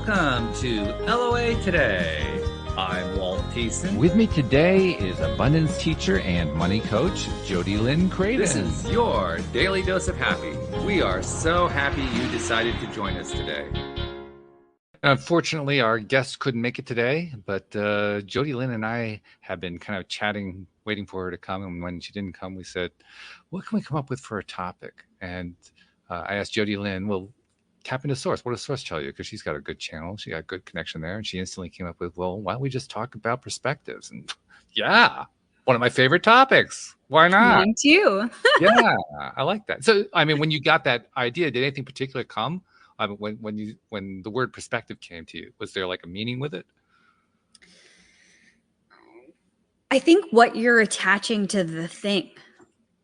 Welcome to LOA Today. I'm Walt Thiessen. With me today is abundance teacher and money coach, Jodie Lynn Craven. This is your daily dose of happy. We are so happy you decided to join us today. Unfortunately, our guest couldn't make it today, but Jodie Lynn and I have been kind of chatting, waiting for her to come. And when she didn't come, we said, what can we come up with for a topic? And I asked Jodie Lynn, well, tap into Source. What does Source tell you? Because she's got a good channel. She got a good connection there. And she instantly came up with, well, why don't we just talk about perspectives? And yeah, one of my favorite topics. Why not? Mine too. Yeah, I like that. So, I mean, when you got that idea, did anything particular come? When the word perspective came to you, was there like a meaning with it? I think what you're attaching to the thing,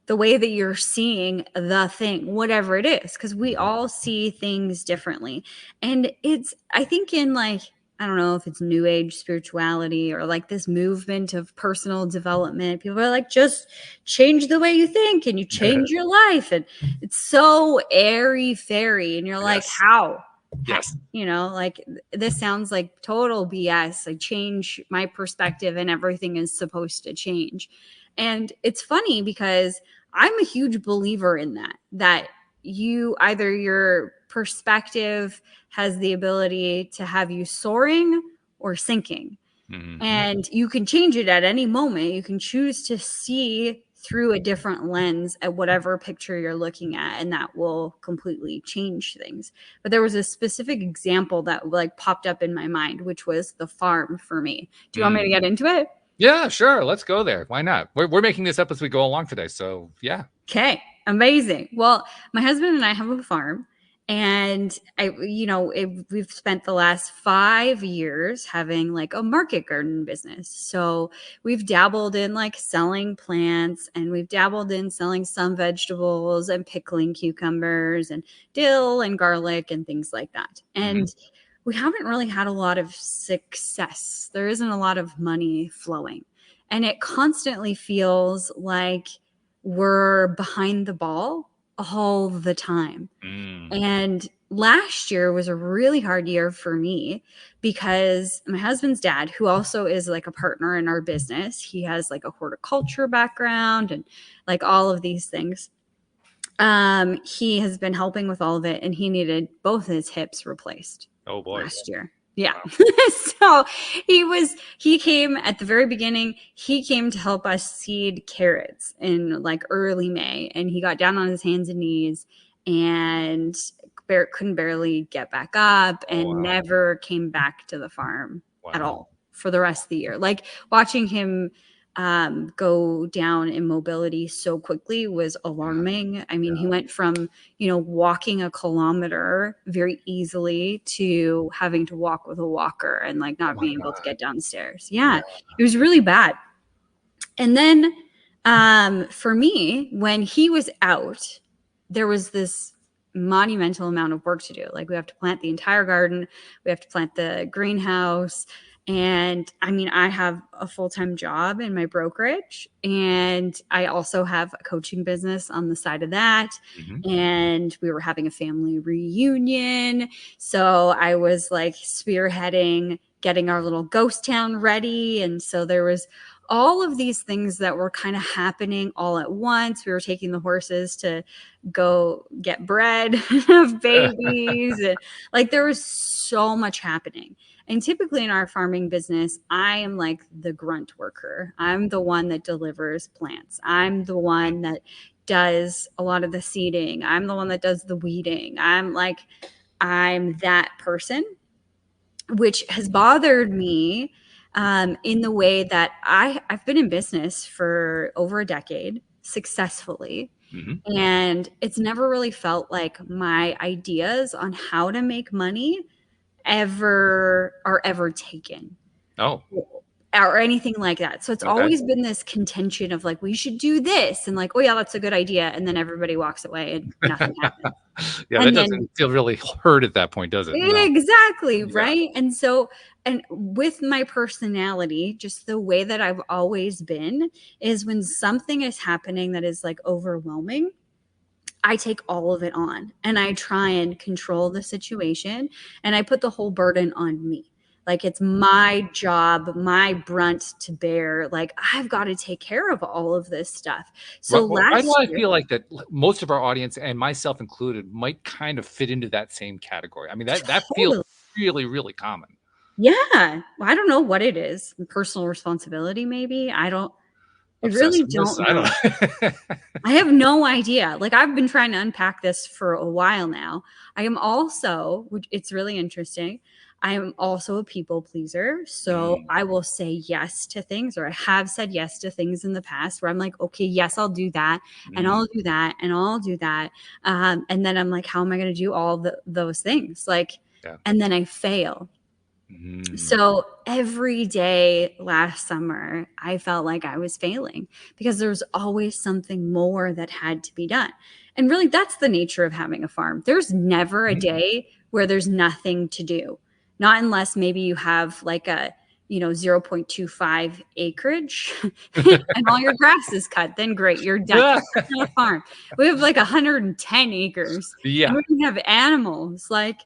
the way that you're seeing the thing, whatever it is, because we all see things differently. And I think in like, I don't know if it's new age spirituality or like this movement of personal development. People are like, just change the way you think and you change your life. And it's so airy fairy. And you're like, how? Yes. You know, like this sounds like total BS. I change my perspective and everything is supposed to change. And it's funny because I'm a huge believer in that either your perspective has the ability to have you soaring or sinking. Mm-hmm. And you can change it at any moment. You can choose to see through a different lens at whatever picture you're looking at, and that will completely change things. But there was a specific example that like popped up in my mind, which was the farm for me. Do you want me to get into it? Yeah, sure. Let's go there. Why not? We're making this up as we go along today. So yeah. Okay. Amazing. Well, my husband and I have a farm, and we've spent the last 5 years having like a market garden business. So we've dabbled in like selling plants, and we've dabbled in selling some vegetables and pickling cucumbers and dill and garlic and things like that. And we haven't really had a lot of success. There isn't a lot of money flowing. And it constantly feels like we're behind the ball all the time. And last year was a really hard year for me because my husband's dad, who also is like a partner in our business, he has like a horticulture background and like all of these things. He has been helping with all of it, and he needed both his hips replaced. Oh boy. Last year. Yeah. Wow. So he came at the very beginning. He came to help us seed carrots in like early May, and he got down on his hands and knees and couldn't barely get back up and never came back to the farm at all for the rest of the year. Like watching him go down in mobility so quickly was alarming. I mean, he went from, walking a kilometer very easily to having to walk with a walker and like not being able to get downstairs. Yeah, it was really bad. And then for me, when he was out, there was this monumental amount of work to do. Like we have to plant the entire garden. We have to plant the greenhouse. And I mean, I have a full-time job in my brokerage, and I also have a coaching business on the side of that. And we were having a family reunion. So I was like spearheading, getting our little ghost town ready. And so there was all of these things that were kind of happening all at once. We were taking the horses to go get bred of babies. And like there was so much happening. And typically in our farming business, I am like the grunt worker. I'm the one that delivers plants. I'm the one that does a lot of the seeding. I'm the one that does the weeding. I'm that person, which has bothered me in the way that I've been in business for over a decade successfully. And it's never really felt like my ideas on how to make money are ever taken. Or anything like that. So it's always been this contention of like, we should do this. And like, oh yeah, that's a good idea. And then everybody walks away and nothing happens. That doesn't feel really heard at that point, does it? Exactly. No. Right. And so, and with my personality, just the way that I've always been is when something is happening that is like overwhelming, I take all of it on and I try and control the situation, and I put the whole burden on me. Like, it's my job, my brunt to bear. Like, I've got to take care of all of this stuff. So Why do last I year, feel like that most of our audience, and myself included, might kind of fit into that same category? I mean, that feels totally. really, really common. Yeah. Well, I don't know what it is. Personal responsibility, maybe. I really Obsessiveness? don't I know. don't know. I have no idea. Like, I've been trying to unpack this for a while now. I am also, which it's really interesting, I am also a people pleaser. So I will say yes to things, or I have said yes to things in the past where I'm like, okay, yes, I'll do that. And I'll do that. And I'll do that. And then I'm like, how am I going to do all those things? Like, Yeah. and then I fail. Mm. So every day last summer, I felt like I was failing because there was always something more that had to be done. And really, that's the nature of having a farm. There's never a day where there's nothing to do, not unless maybe you have like a 0.25 acreage and all your grass is cut. Then great, you're done. That's not a farm. We have like 110 acres, Yeah. and we can have animals. Like,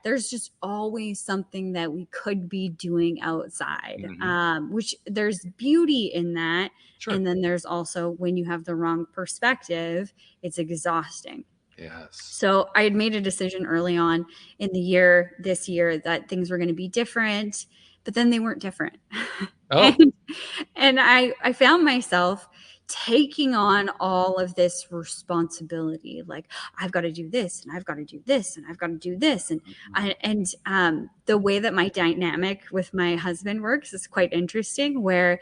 there's just always something that we could be doing outside, which there's beauty in that. Sure. And then there's also, when you have the wrong perspective, it's exhausting. Yes. So I had made a decision early on in this year, that things were going to be different, but then they weren't different. Oh. and I found myself taking on all of this responsibility. Like, I've got to do this, and I've got to do this, and I've got to do this. And the way that my dynamic with my husband works is quite interesting, where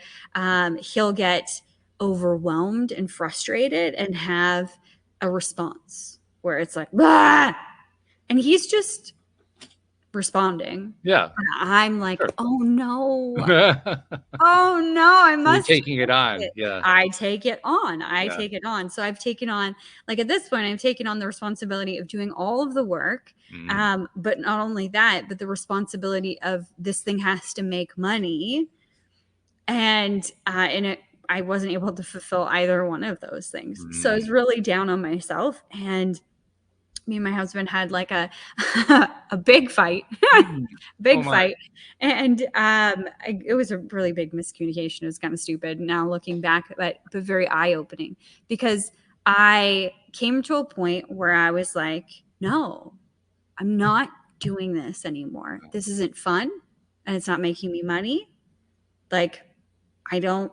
he'll get overwhelmed and frustrated and have a response where it's like, "Blah!" And he's just responding. Yeah. And I'm like, Sure. oh no. Oh no, I must. You're taking it on. Yeah. I take it on. Yeah. Take it on. So I've taken on, like, at this point, I've taken on the responsibility of doing all of the work. But not only that, but the responsibility of this thing has to make money. And I wasn't able to fulfill either one of those things. So I was really down on myself, and me and my husband had like a big fight, fight. And it was a really big miscommunication. It was kind of stupid now looking back, but very eye-opening, because I came to a point where I was like, no, I'm not doing this anymore. This isn't fun, and it's not making me money. Like, I don't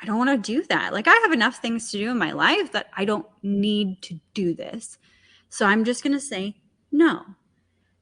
want to do that. Like, I have enough things to do in my life that I don't need to do this. So I'm just going to say no.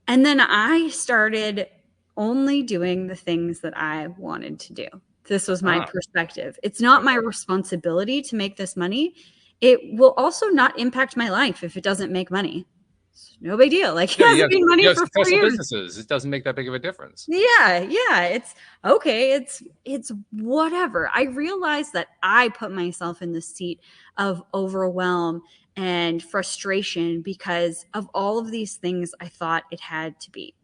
And then I started only doing the things that I wanted to do. This was my perspective. It's not my responsibility to make this money. It will also not impact my life if it doesn't make money. It's no big deal. Like, it hasn't made money for 4 years. Businesses. It doesn't make that big of a difference. Yeah. It's okay. It's whatever. I realized that I put myself in the seat of overwhelm and frustration because of all of these things I thought it had to be.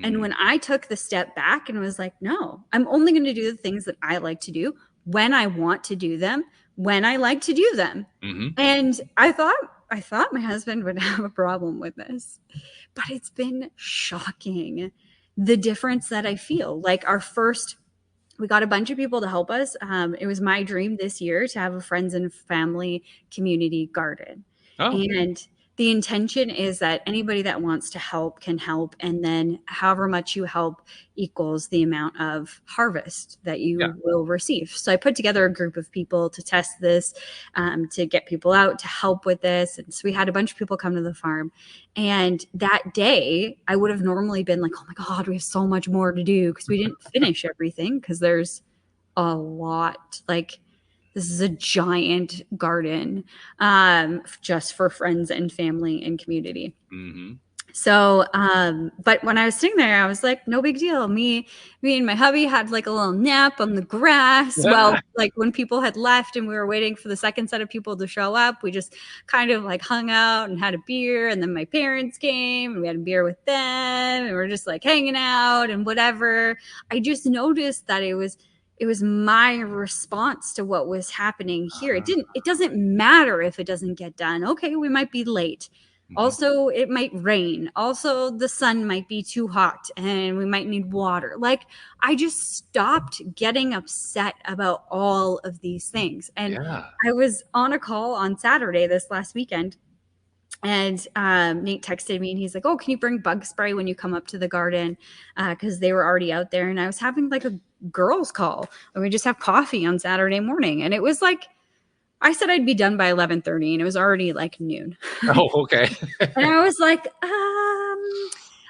And when I took the step back and was like, no, I'm only going to do the things that I like to do when I want to do them, when I like to do them. And I thought my husband would have a problem with this, but it's been shocking, the difference that I feel. Like, we got a bunch of people to help us. It was my dream this year to have a friends and family community garden. And the intention is that anybody that wants to help can help. And then however much you help equals the amount of harvest that you will receive. So I put together a group of people to test this, to get people out to help with this. And so we had a bunch of people come to the farm. And that day, I would have normally been like, oh my God, we have so much more to do, because we didn't finish everything, because there's a lot. Like, this is a giant garden, just for friends and family and community. So, but when I was sitting there, I was like, no big deal. Me and my hubby had like a little nap on the grass. Well, like, when people had left and we were waiting for the second set of people to show up, we just kind of like hung out and had a beer. And then my parents came and we had a beer with them, and we're just like hanging out and whatever. I just noticed that it was It was my response to what was happening here. It doesn't matter if it doesn't get done. Okay, we might be late. Also, it might rain. Also, the sun might be too hot and we might need water. Like, I just stopped getting upset about all of these things. And I was on a call on Saturday this last weekend, and Nate texted me and he's like, oh, can you bring bug spray when you come up to the garden? Because they were already out there. And I was having like a girls call, and we just have coffee on Saturday morning. And it was like, I said I'd be done by 11:30, and it was already like noon. Oh, okay. And I was like,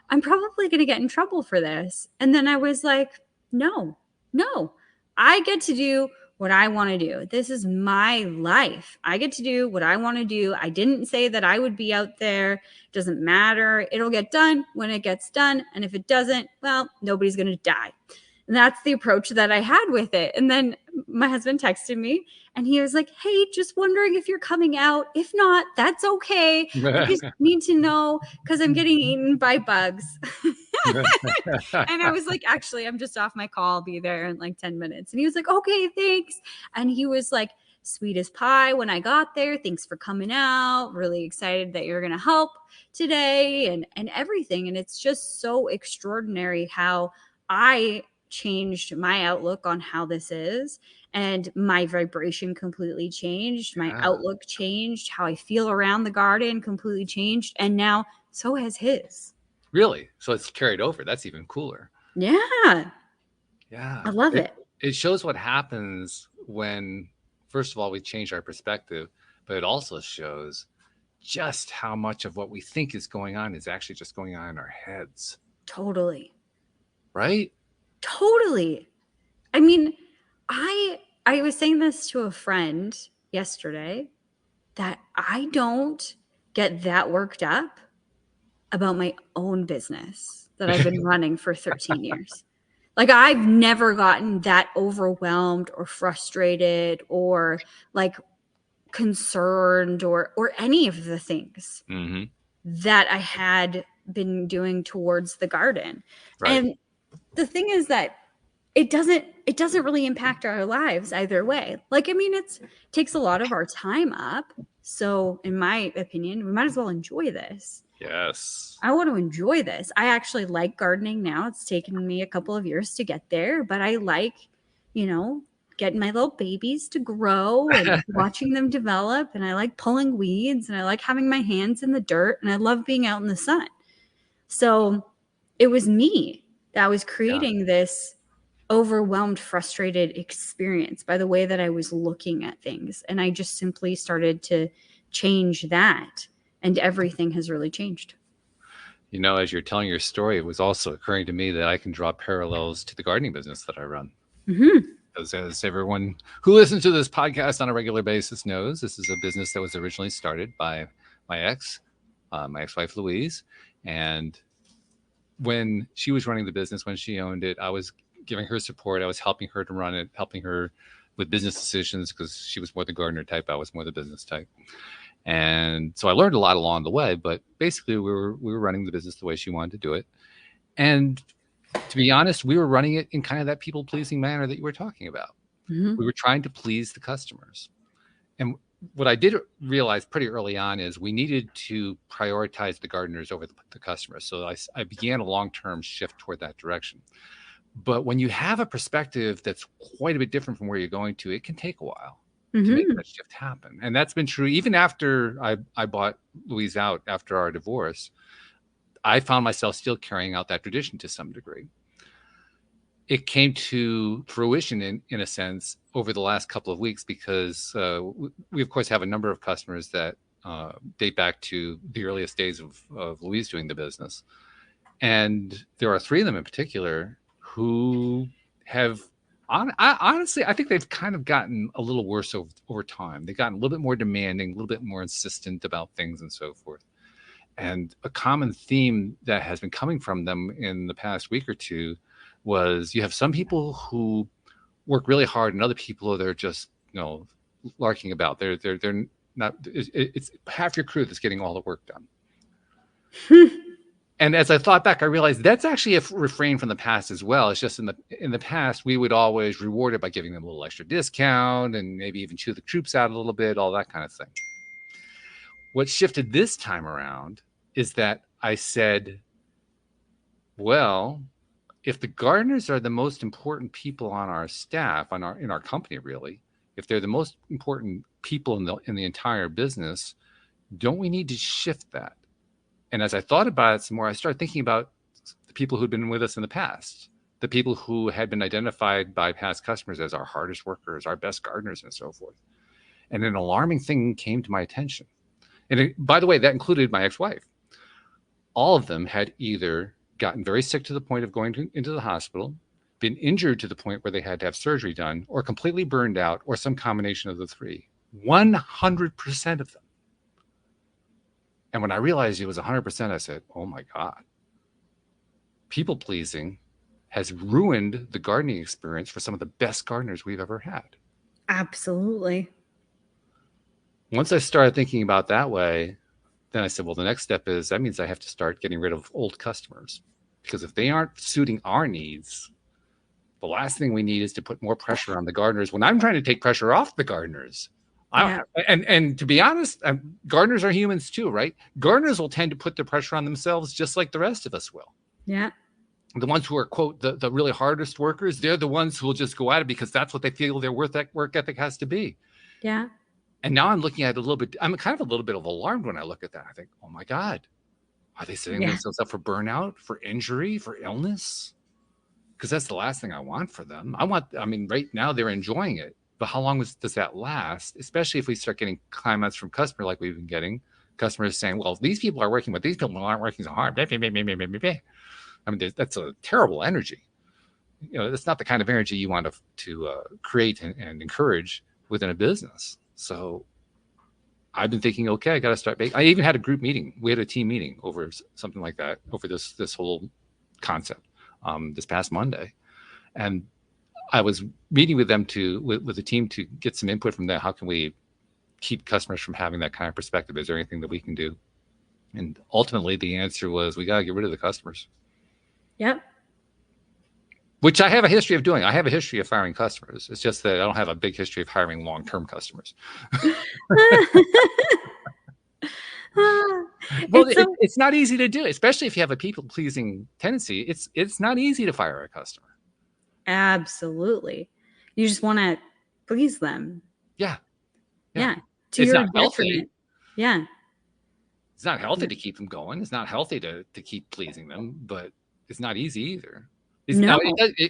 I'm probably going to get in trouble for this. And then I was like, no, I get to do what I want to do. This is my life. I get to do what I want to do. I didn't say that I would be out there. It doesn't matter. It'll get done when it gets done. And if it doesn't, well, nobody's going to die. And that's the approach that I had with it. And then my husband texted me and he was like, hey, just wondering if you're coming out. If not, that's okay. I just need to know because I'm getting eaten by bugs. And I was like, actually, I'm just off my call. I'll be there in like 10 minutes. And he was like, okay, thanks. And he was like, sweet as pie when I got there. Thanks for coming out. Really excited that you're going to help today and everything. And it's just so extraordinary how I changed my outlook on how this is, and my vibration completely changed. My outlook changed. How I feel around the garden completely changed. And now so has his. Really? So it's carried over. That's even cooler. Yeah. Yeah. I love it. It shows what happens when, first of all, we change our perspective, but it also shows just how much of what we think is going on is actually just going on in our heads. Totally. Right? Totally. I mean, I was saying this to a friend yesterday that I don't get that worked up about my own business that I've been running for 13 years. Like, I've never gotten that overwhelmed or frustrated or like concerned or any of the things that I had been doing towards the garden. Right. And the thing is that it doesn't really impact our lives either way. Like, I mean, it takes a lot of our time up. So in my opinion, we might as well enjoy this. Yes. I want to enjoy this. I actually like gardening now. It's taken me a couple of years to get there, but I like, getting my little babies to grow and watching them develop. And I like pulling weeds, and I like having my hands in the dirt, and I love being out in the sun. So it was me that was creating this overwhelmed, frustrated experience by the way that I was looking at things. And I just simply started to change that. And everything has really changed. As you're telling your story, it was also occurring to me that I can draw parallels to the gardening business that I run. As everyone who listens to this podcast on a regular basis knows, this is a business that was originally started by my ex-wife Louise. And when she was running the business, when she owned it, I was giving her support. I was helping her to run it, helping her with business decisions, because she was more the gardener type. I was more the business type. And so I learned a lot along the way, but basically we were running the business the way she wanted to do it. And to be honest, we were running it in kind of that people-pleasing manner that you were talking about. We were trying to please the customers. And what I did realize pretty early on is we needed to prioritize the gardeners over the customers. So I began a long-term shift toward that direction. But when you have a perspective that's quite a bit different from where you're going to, it can take a while to make that shift happen. And that's been true even after I bought Louise out after our divorce. I found myself still carrying out that tradition to some degree. It came to fruition in a sense over the last couple of weeks because we of course have a number of customers that date back to the earliest days of Louise doing the business. And there are 3 of them in particular who have honestly, I think they've kind of gotten a little worse over time. They've gotten a little bit more demanding, a little bit more insistent about things and so forth. And a common theme that has been coming from them in the past week or two was you have some people who work really hard and other people that are just, larking about. They're not, it's half your crew that's getting all the work done. And as I thought back, I realized that's actually a refrain from the past as well. It's just in the past, we would always reward it by giving them a little extra discount and maybe even chew the troops out a little bit, all that kind of thing. What shifted this time around is that I said, well, if the gardeners are the most important people on our staff, in our company, really, if they're the most important people in the entire business, don't we need to shift that? And as I thought about it some more, I started thinking about the people who'd been with us in the past, the people who had been identified by past customers as our hardest workers, our best gardeners, and so forth. And an alarming thing came to my attention. And by the way, that included my ex-wife. All of them had either gotten very sick to the point of going into the hospital, been injured to the point where they had to have surgery done, or completely burned out, or some combination of the three. 100% of them. And when I realized it was 100%, I said, oh my God. People pleasing has ruined the gardening experience for some of the best gardeners we've ever had. Absolutely. Once I started thinking about that way, then I said, well, the next step is that means I have to start getting rid of old customers. Because if they aren't suiting our needs, the last thing we need is to put more pressure on the gardeners when I'm trying to take pressure off the gardeners. Yeah. And to be honest, gardeners are humans too, right? Gardeners will tend to put the pressure on themselves just like the rest of us will. Yeah. The ones who are, quote, the really hardest workers, they're the ones who will just go at it because that's what they feel their work ethic has to be. Yeah. And now I'm looking at it a little bit, I'm kind of a little bit of alarmed when I look at that. I think, oh my God, are they setting themselves up for burnout, for injury, for illness? Because that's the last thing I want for them. Right now they're enjoying it. But how long does that last? Especially if we start getting comments from customers like we've been getting, customers saying, well, these people are working, but these people aren't working so hard. I mean, that's a terrible energy. That's not the kind of energy you want to create and encourage within a business. So I've been thinking, okay, I got to start making. I even had a group meeting. We had a team meeting over something like that, over this whole concept this past Monday. And I was meeting with them with the team to get some input from that. How can we keep customers from having that kind of perspective? Is there anything that we can do? And ultimately the answer was, we got to get rid of the customers. Yep. Which I have a history of doing. I have a history of firing customers. It's just that I don't have a big history of hiring long-term customers. Well, it's not easy to do, especially if you have a people-pleasing tendency. It's not easy to fire a customer. Absolutely. You just want to please them. Yeah. To it's your not healthy. Yeah. It's not healthy to keep them going. It's not healthy to keep pleasing them, but it's not easy either. No.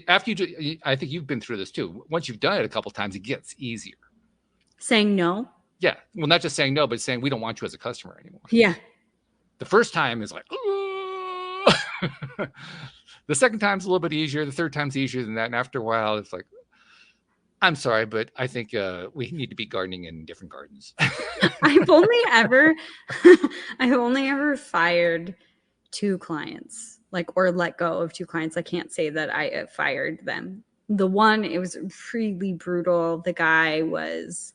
After you do, I think you've been through this too. Once you've done it a couple of times, it gets easier. Saying no? Yeah. Well, not just saying no, but saying we don't want you as a customer anymore. Yeah. The first time is like, the second time's a little bit easier. The third time's easier than that. And after a while, it's like, I'm sorry, but I think we need to be gardening in different gardens. I've only ever fired 2 clients, or let go of 2 clients. I can't say that I fired them. The one, it was really brutal. The guy was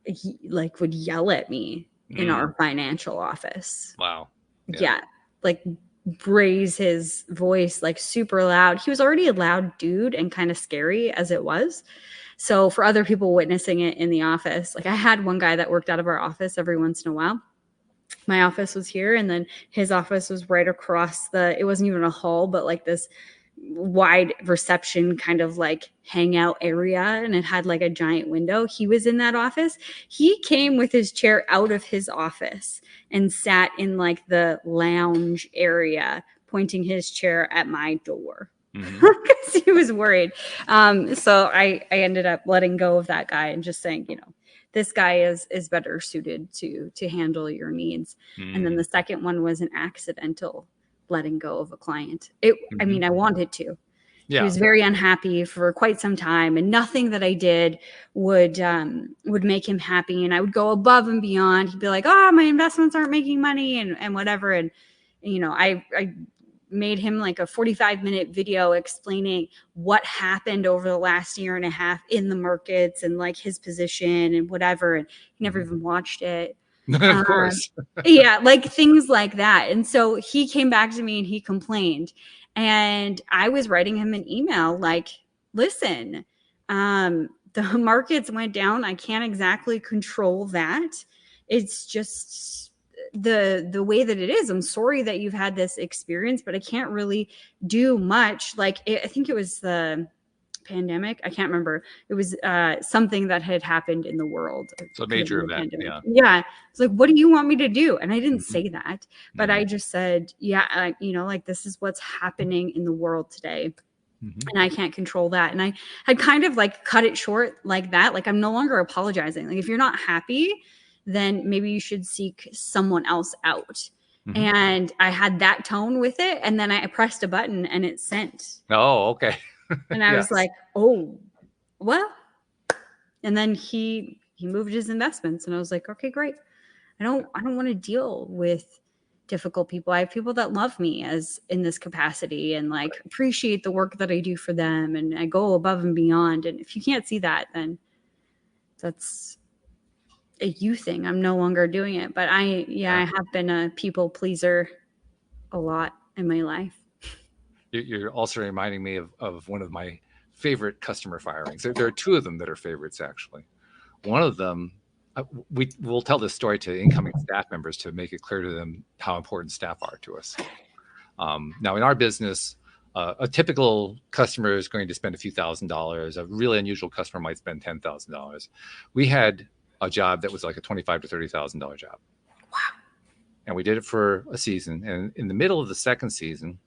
he would yell at me in our financial office. Wow. Yeah. Raise his voice super loud. He was already a loud dude and kind of scary as it was. So for other people witnessing it in the office, I had one guy that worked out of our office every once in a while. My office was here, and then his office was right across it wasn't even a hall, but this wide reception kind of hangout area, and it had a giant window. He was in that office. He came with his chair out of his office and sat in the lounge area, pointing his chair at my door because he was worried. So I ended up letting go of that guy and just saying, this guy is better suited to handle your needs. And then the second one was an accidental letting go of a client. I mean, I wanted to. Yeah. He was very unhappy for quite some time, and nothing that I did would make him happy. And I would go above and beyond. He'd be like, "Oh, my investments aren't making money," and whatever. And I made him a 45-minute video explaining what happened over the last year and a half in the markets and his position and whatever. And he never even watched it. Of course. Yeah, like things like that. And so he came back to me and he complained. And I was writing him an email like, listen, the markets went down. I can't exactly control that. It's just the way that it is. I'm sorry that you've had this experience, but I can't really do much. Like I think it was the pandemic. I can't remember. It was something that had happened in the world. So a major event. Pandemic. Yeah. Yeah. It's like, what do you want me to do? And I didn't Mhm. say that, but I just said, yeah, like this is what's happening in the world today. Mhm. And I can't control that. And I had kind of like cut it short like that. Like I'm no longer apologizing. Like if you're not happy, then maybe you should seek someone else out. Mhm. And I had that tone with it. And then I pressed a button and it sent. Oh, okay. And I was Yes. like, oh, well. And then he moved his investments and I was like, okay, great. I don't want to deal with difficult people. I have people that love me as in this capacity and like appreciate the work that I do for them, and I go above and beyond. And if you can't see that, then that's a you thing. I'm no longer doing it. But I have been a people pleaser a lot in my life. You're also reminding me of one of my favorite customer firings. There are two of them that are favorites, actually. One of them, we'll tell this story to incoming staff members to make it clear to them how important staff are to us. Now, in our business, a typical customer is going to spend a few $1,000s. A really unusual customer might spend $10,000. We had a job that was like a $25,000 to $30,000 job. Wow. And we did it for a season. And in the middle of the second season,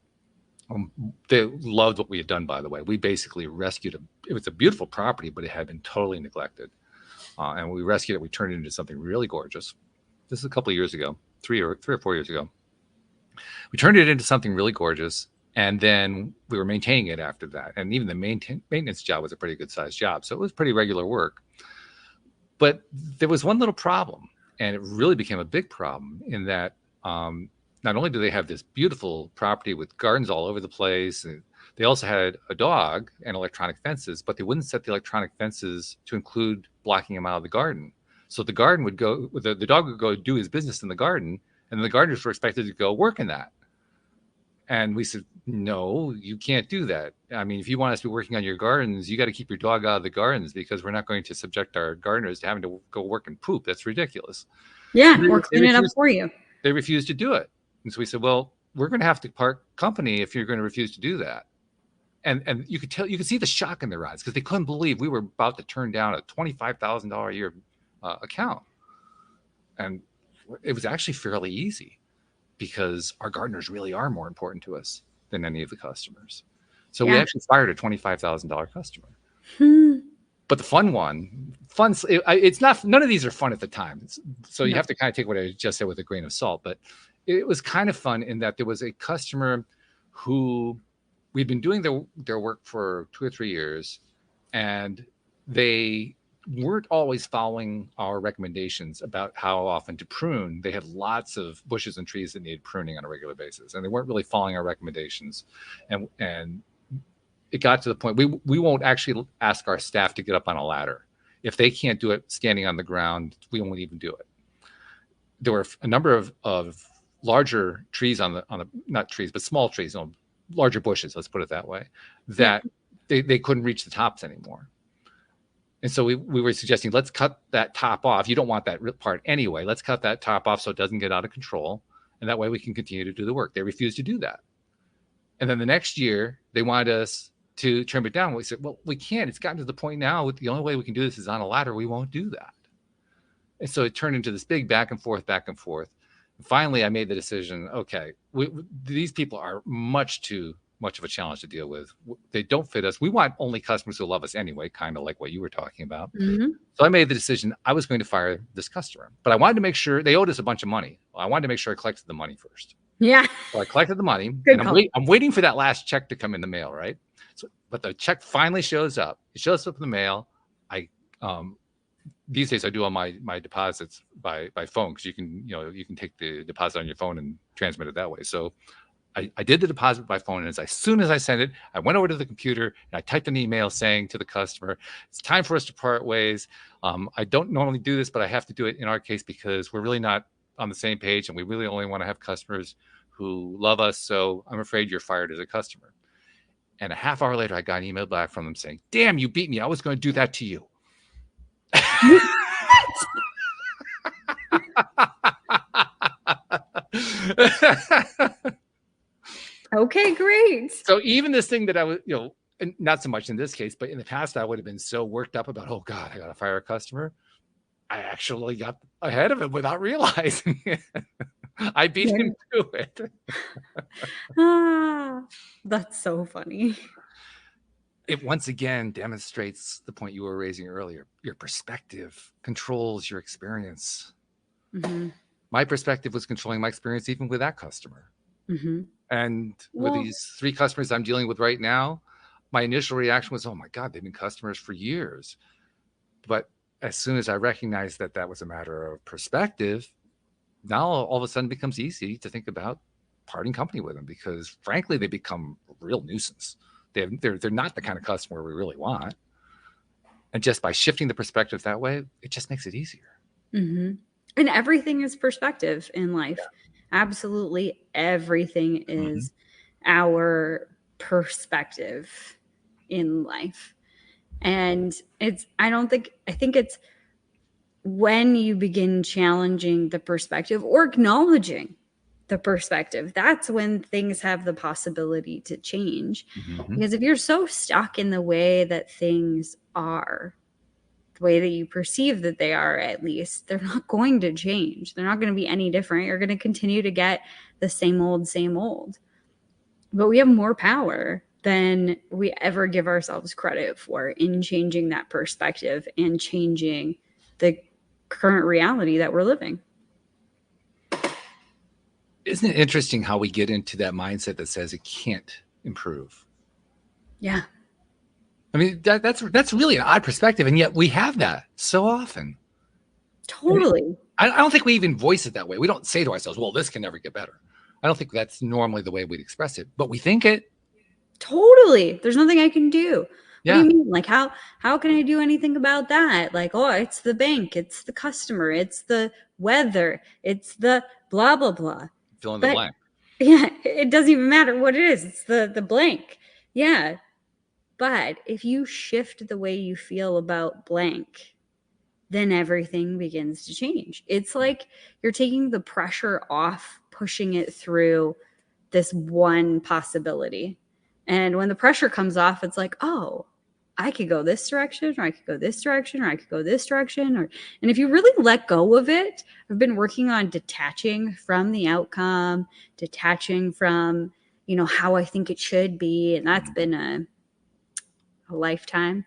they loved what we had done, by the way. We basically rescued it was a beautiful property, but it had been totally neglected. And we rescued it. We turned it into something really gorgeous. This is a couple of years ago, three or 4 years ago. We turned it into something really gorgeous. And then we were maintaining it after that. And even the maintenance job was a pretty good sized job. So it was pretty regular work. But there was one little problem, and it really became a big problem in that not only do they have this beautiful property with gardens all over the place, and they also had a dog and electronic fences, but they wouldn't set the electronic fences to include blocking him out of the garden. So the dog would go do his business in the garden, and the gardeners were expected to go work in that. And we said, no, you can't do that. I mean, if you want us to be working on your gardens, you got to keep your dog out of the gardens, because we're not going to subject our gardeners to having to go work and poop. That's ridiculous. Yeah, we're cleaning it up for you. They refused to do it. And so we said, well, we're going to have to part company if you're going to refuse to do that. And you could see the shock in their eyes, because they couldn't believe we were about to turn down a $25,000 a year account. And it was actually fairly easy, because our gardeners really are more important to us than any of the customers. So we actually fired a $25,000 customer. But the it's not, none of these are fun at the time. So you have to kind of take what I just said with a grain of salt. But it was kind of fun in that there was a customer who we'd been doing their work for 2 or 3 years, and they weren't always following our recommendations about how often to prune. They had lots of bushes and trees that needed pruning on a regular basis, and they weren't really following our recommendations. And it got to the point we won't actually ask our staff to get up on a ladder. If they can't do it standing on the ground, we won't even do it. There were a number of larger trees on the not trees, but small trees, larger bushes, let's put it that way, that they couldn't reach the tops anymore. And so we were suggesting, let's cut that top off. You don't want that part anyway. Let's cut that top off so it doesn't get out of control. And that way we can continue to do the work. They refused to do that. And then the next year, they wanted us to trim it down. We said, well, we can't. It's gotten to the point now, the only way we can do this is on a ladder. We won't do that. And so it turned into this big back and forth. And finally, I made the decision, okay, these people are much too much of a challenge to deal with. They don't fit us. We want only customers who love us anyway, kind of like what you were talking about. Mm-hmm. So I made the decision I was going to fire this customer, but I wanted to make sure they owed us a bunch of money. Well, I wanted to make sure I collected the money first. Yeah. So I collected the money. Good and I'm waiting for that last check to come in the mail, right? So, but the check finally shows up. It shows up in the mail. These days I do all my deposits by phone, because you can take the deposit on your phone and transmit it that way. So I did the deposit by phone, and as soon as I sent it, I went over to the computer and I typed an email saying to the customer, it's time for us to part ways. I don't normally do this, but I have to do it in our case because we're really not on the same page, and we really only want to have customers who love us. So I'm afraid you're fired as a customer. And a half hour later, I got an email back from them saying, damn, you beat me. I was going to do that to you. Okay, great. So even this thing that I was, and not so much in this case, but in the past, I would have been so worked up about, oh God, I got to fire a customer. I actually got ahead of it without realizing it. I beat him to it. That's so funny. It once again demonstrates the point you were raising earlier. Your perspective controls your experience. Mm-hmm. My perspective was controlling my experience even with that customer. Mm-hmm. And with these 3 customers I'm dealing with right now, my initial reaction was, oh my God, they've been customers for years. But as soon as I recognized that that was a matter of perspective, now all of a sudden it becomes easy to think about parting company with them, because frankly, they become a real nuisance. They're not the kind of customer we really want. And just by shifting the perspective that way, it just makes it easier. Mm-hmm. And everything is perspective in life. Yeah. Absolutely everything is our perspective in life. And I think it's when you begin challenging the perspective or acknowledging the perspective, that's when things have the possibility to change. Mm-hmm. Because if you're so stuck in the way that things are, the way that you perceive that they are, at least, they're not going to change. They're not going to be any different. You're going to continue to get the same old. But we have more power than we ever give ourselves credit for in changing that perspective and changing the current reality that we're living. Isn't it interesting how we get into that mindset that says it can't improve? Yeah. I mean, that's really an odd perspective, and yet we have that so often. Totally. I don't think we even voice it that way. We don't say to ourselves, well, this can never get better. I don't think that's normally the way we'd express it, but we think it. Totally. There's nothing I can do. Yeah. What do you mean? Like, how can I do anything about that? Like, oh, it's the bank, it's the customer, it's the weather, it's the blah, blah, blah. Fill in the blank. Yeah, it doesn't even matter what it is. It's the blank. Yeah. But if you shift the way you feel about blank, then everything begins to change. It's like you're taking the pressure off, pushing it through this one possibility. And when the pressure comes off, it's like, oh, I could go this direction, or I could go this direction, or I could go this direction. And if you really let go of it, I've been working on detaching from the outcome, detaching from, how I think it should be. And that's been a lifetime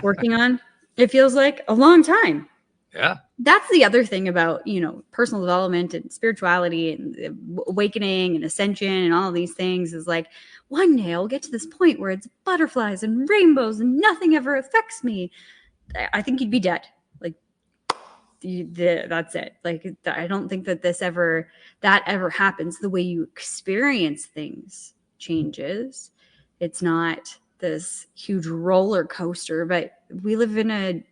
working on. It feels like a long time. Yeah. That's the other thing about, personal development and spirituality and awakening and ascension and all of these things is like, one day I'll get to this point where it's butterflies and rainbows and nothing ever affects me. I think you'd be dead. Like, that's it. Like, I don't think that that ever happens. The way you experience things changes. It's not this huge roller coaster, but we live in a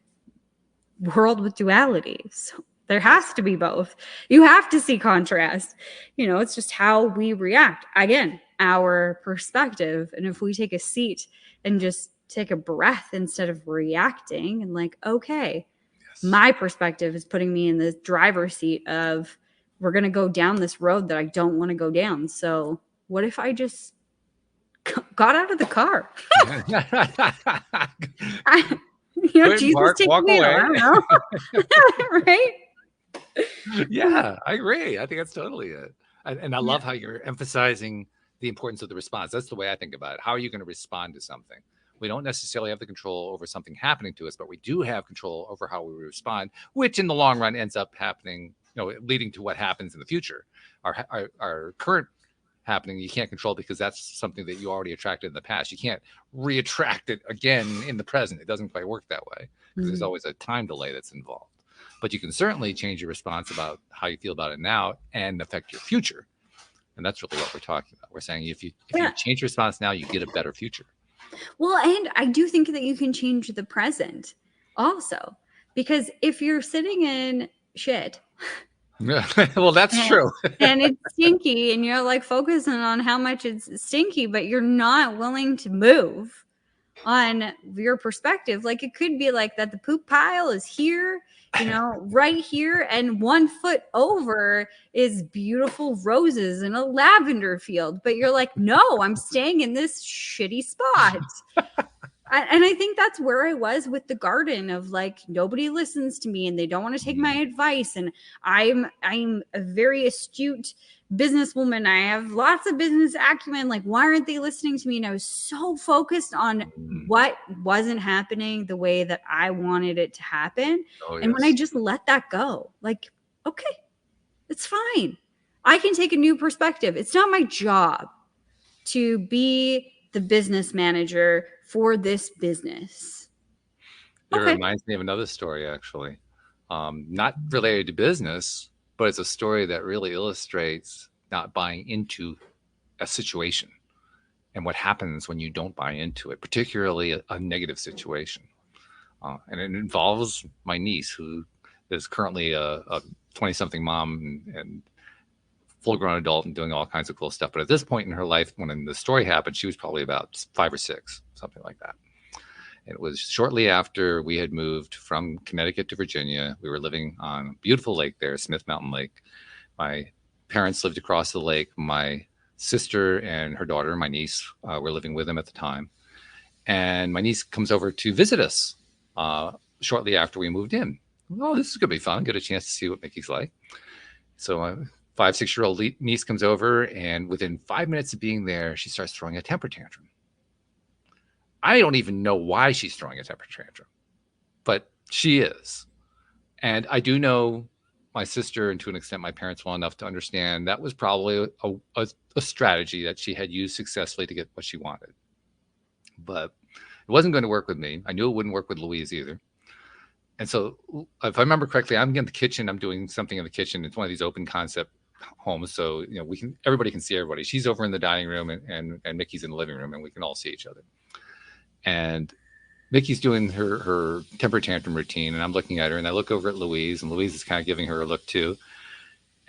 world with duality. So there has to be both. You have to see contrast. It's just how we react. Again, our perspective. And if we take a seat and just take a breath instead of reacting and like, okay, yes, my perspective is putting me in the driver's seat of, we're going to go down this road that I don't want to go down. So what if I just got out of the car? Jesus, take walk me. Away. I don't know. Right? Yeah, I agree. I think that's totally it. And I love how you're emphasizing the importance of the response. That's the way I think about it. How are you going to respond to something? We don't necessarily have the control over something happening to us, but we do have control over how we respond, which in the long run ends up happening, leading to what happens in the future. Our current happening, you can't control, because that's something that you already attracted in the past. You can't re-attract it again in the present. It doesn't quite work that way, because there's always a time delay that's involved. But you can certainly change your response about how you feel about it now and affect your future. And that's really what we're talking about. We're saying if you Yeah. change your response now, you get a better future. Well, and I do think that you can change the present also, because if you're sitting in shit Well, that's and, true. and it's stinky and you're like focusing on how much it's stinky, but you're not willing to move on your perspective. Like it could be like that the poop pile is here, you know, right here, and 1 foot over is beautiful roses in a lavender field, but you're like, no, I'm staying in this shitty spot. And I think that's where I was with the garden of like, nobody listens to me and they don't want to take my advice. And I'm a very astute businesswoman. I have lots of business acumen. Like, why aren't they listening to me? And I was so focused on what wasn't happening the way that I wanted it to happen. Oh, and when I just let that go, like, okay, it's fine. I can take a new perspective. It's not my job to be the business manager for this business. It reminds me of another story, actually. Not related to business, but it's a story that really illustrates not buying into a situation and what happens when you don't buy into it, particularly a negative situation. And it involves my niece, who is currently a 20-something mom and full-grown adult and doing all kinds of cool stuff. But at this point in her life, when the story happened, she was probably about 5 or 6, something like that. It was shortly after we had moved from Connecticut to Virginia. We were living on a beautiful lake there, Smith Mountain Lake. My parents lived across the lake. My sister and her daughter, my niece, were living with them at the time. And my niece comes over to visit us shortly after we moved in. Oh, this is going to be fun. Get a chance to see what Mickey's like. So 5, 6-year-old niece comes over, and within 5 minutes of being there, she starts throwing a temper tantrum. I don't even know why she's throwing a temper tantrum, but she is. And I do know my sister, and to an extent my parents, well enough to understand that was probably a strategy that she had used successfully to get what she wanted. But it wasn't going to work with me. I knew it wouldn't work with Louise either. And so if I remember correctly, I'm in the kitchen. I'm doing something in the kitchen. It's one of these open concept homes. So, you know, everybody can see everybody. She's over in the dining room and Mickey's in the living room, and we can all see each other. And Mickey's doing her temper tantrum routine, and I'm looking at her, and I look over at Louise, and Louise is kind of giving her a look too.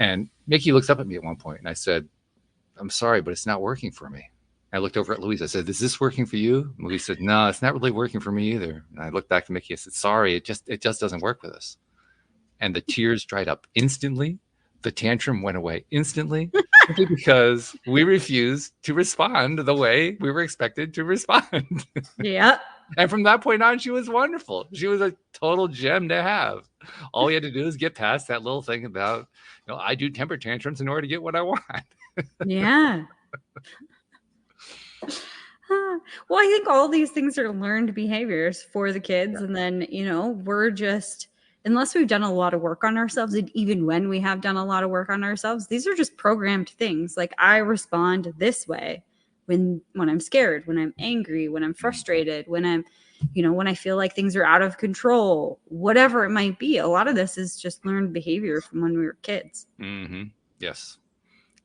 And Mickey looks up at me at one point, and I said, "I'm sorry, but it's not working for me." I looked over at Louise. I said, "Is this working for you?" And Louise said, "No, it's not really working for me either." And I looked back to Mickey. I said, "Sorry, it just doesn't work with us." And the tears dried up instantly. The tantrum went away instantly, simply because we refused to respond the way we were expected to respond. Yeah. And from that point on, she was wonderful. She was a total gem to have. All we had to do is get past that little thing about, you know, I do temper tantrums in order to get what I want. Yeah. Well, I think all these things are learned behaviors for the kids. And then, you know, we're just, unless we've done a lot of work on ourselves, and even when we have done a lot of work on ourselves, these are just programmed things. Like I respond this way when I'm scared, when I'm angry, when I'm frustrated, when I'm, you know, when I feel like things are out of control, whatever it might be. A lot of this is just learned behavior from when we were kids. Mm-hmm. Yes.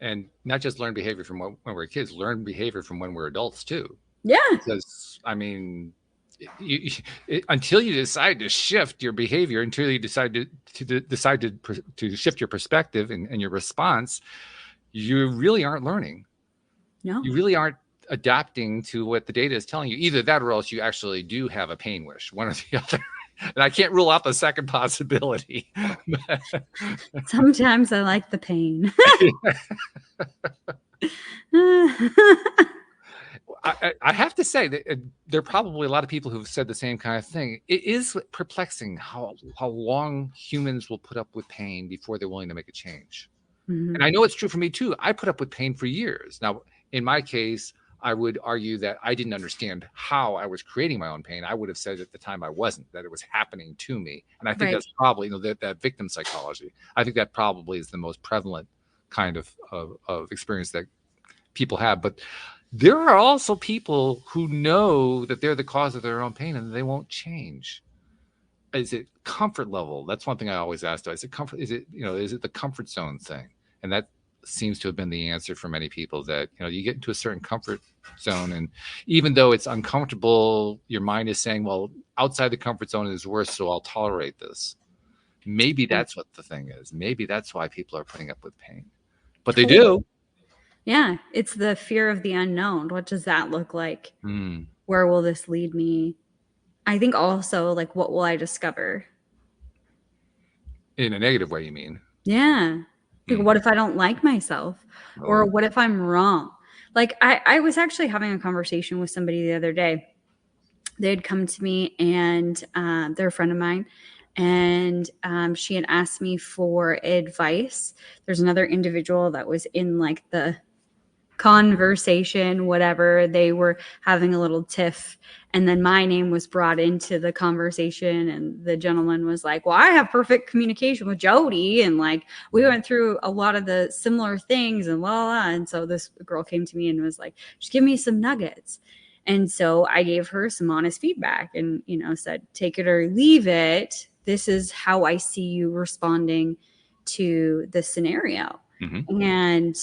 And not just learn behavior from when we're kids, learn behavior from when we're adults too. Yeah. Because, I mean, until you decide to shift your behavior, until you decide to shift your perspective and your response, you really aren't learning. No. You really aren't adapting to what the data is telling you. Either that or else you actually do have a pain wish, one or the other. And I can't rule out the second possibility. Sometimes I like the pain. I have to say that there are probably a lot of people who've said the same kind of thing. It is perplexing how long humans will put up with pain before they're willing to make a change. Mm-hmm. And I know it's true for me too. I put up with pain for years. Now, in my case, I would argue that I didn't understand how I was creating my own pain. I would have said at the time I wasn't, that it was happening to me. And I think that's probably, you know, that victim psychology. I think that probably is the most prevalent kind of experience that people have. But there are also people who know that they're the cause of their own pain and they won't change. Is it comfort level? That's one thing I always ask. Is it comfort? Is it the comfort zone thing? And that seems to have been the answer for many people, that, you get into a certain comfort zone, and even though it's uncomfortable, your mind is saying, well, outside the comfort zone is worse, so I'll tolerate this. Maybe that's what the thing is. Maybe that's why people are putting up with pain, but they do. Yeah, it's the fear of the unknown. What does that look like? Where will this lead me? I think also, like, what will I discover? In a negative way, you mean? Yeah. Like, what if I don't like myself? Or what if I'm wrong? Like, I was actually having a conversation with somebody the other day. They had come to me, and they're a friend of mine. And she had asked me for advice. There's another individual that was in like the conversation, whatever. They were having a little tiff, and then my name was brought into the conversation, and the gentleman was like, well, I have perfect communication with Jodie, and like we went through a lot of the similar things, and la. And so this girl came to me and was like, just give me some nuggets. And so I gave her some honest feedback and, said, take it or leave it. This is how I see you responding to the scenario. And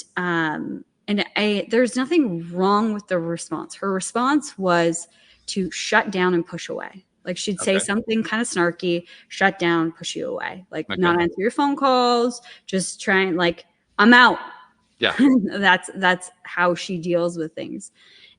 there's nothing wrong with the response. Her response was to shut down and push away. Like, she'd say something kind of snarky, shut down, push you away. Like, not answer your phone calls, just try and like, I'm out. Yeah. That's how she deals with things.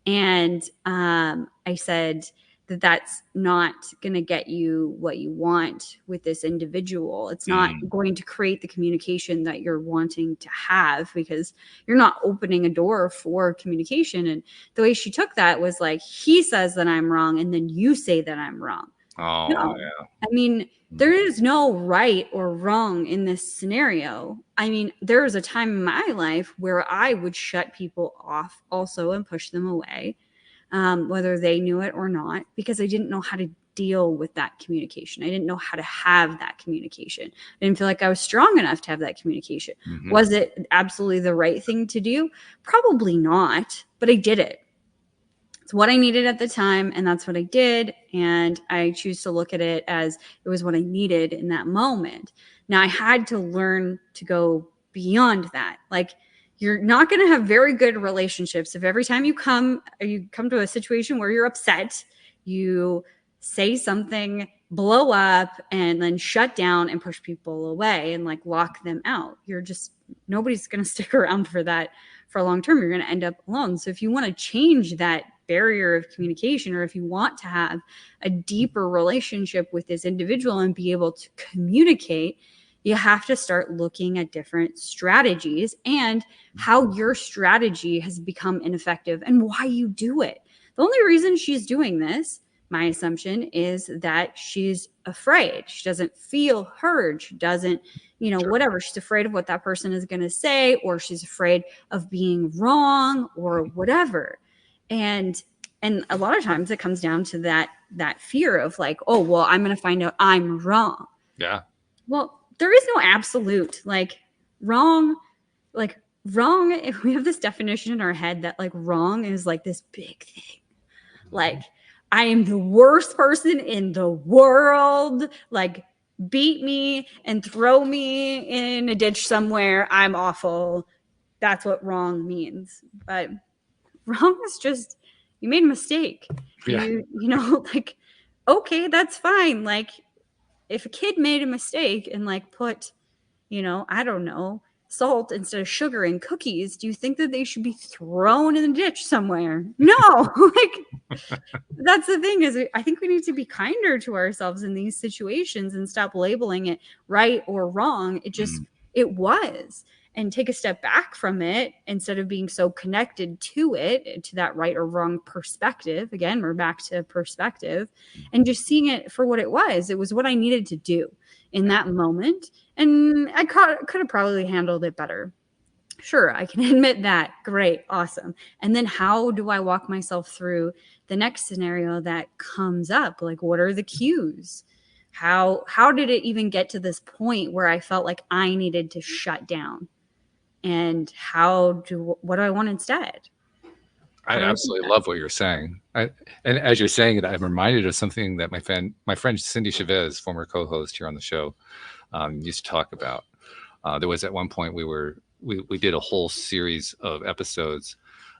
And I said that that's not going to get you what you want with this individual. It's not going to create the communication that you're wanting to have, because you're not opening a door for communication. And the way she took that was like, he says that I'm wrong, and then you say that I'm wrong. Oh, no. Yeah. I mean, there is no right or wrong in this scenario. I mean, there was a time in my life where I would shut people off also and push them away, whether they knew it or not, because I didn't know how to deal with that communication. I didn't know how to have that communication. I didn't feel like I was strong enough to have that communication. Was it absolutely the right thing to do? Probably not, but I did it. It's what I needed at the time, and that's what I did. And I choose to look at it as it was what I needed in that moment. Now, I had to learn to go beyond that. Like, you're not going to have very good relationships if every time you come to a situation where you're upset, you say something, blow up, and then shut down and push people away and like lock them out. Nobody's going to stick around for that for a long term. You're going to end up alone. So if you want to change that barrier of communication, or if you want to have a deeper relationship with this individual and be able to communicate, you have to start looking at different strategies and how your strategy has become ineffective and why you do it. The only reason she's doing this, my assumption, is that she's afraid. She doesn't feel heard. She doesn't, whatever. She's afraid of what that person is going to say, or she's afraid of being wrong, or whatever. And a lot of times it comes down to that fear of like, oh, well, I'm going to find out I'm wrong. Yeah. Well, there is no absolute like wrong. Like, wrong, if we have this definition in our head that like wrong is like this big thing. Like, I am the worst person in the world. Like, beat me and throw me in a ditch somewhere. I'm awful. That's what wrong means. But wrong is just, you made a mistake. Yeah. Like, okay, that's fine. Like, if a kid made a mistake and like put, I don't know, salt instead of sugar in cookies, do you think that they should be thrown in the ditch somewhere? No. Like, that's the thing, is I think we need to be kinder to ourselves in these situations and stop labeling it right or wrong. It was. And take a step back from it instead of being so connected to it, to that right or wrong perspective. Again, we're back to perspective, and just seeing it for what it was. It was what I needed to do in that moment. And I could have probably handled it better. Sure, I can admit that. Great, awesome. And then how do I walk myself through the next scenario that comes up? Like, what are the cues? How did it even get to this point where I felt like I needed to shut down? And what do I want instead? I absolutely love what you're saying. And as you're saying it, I'm reminded of something that my friend Cindy Chavez, former co-host here on the show, used to talk about. There was at one point we were we did a whole series of episodes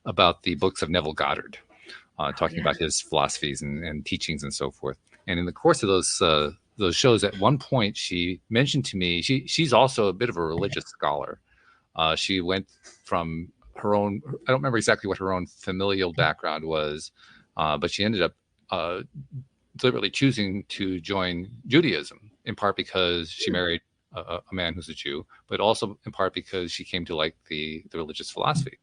about the books of Neville Goddard, talking about his philosophies and teachings and so forth. And in the course of those shows, at one point she mentioned to me, she's also a bit of a religious scholar. She went from her own, I don't remember exactly what her own familial background was, but she ended up deliberately choosing to join Judaism, in part because she married a man who's a Jew, but also in part because she came to like the religious philosophy.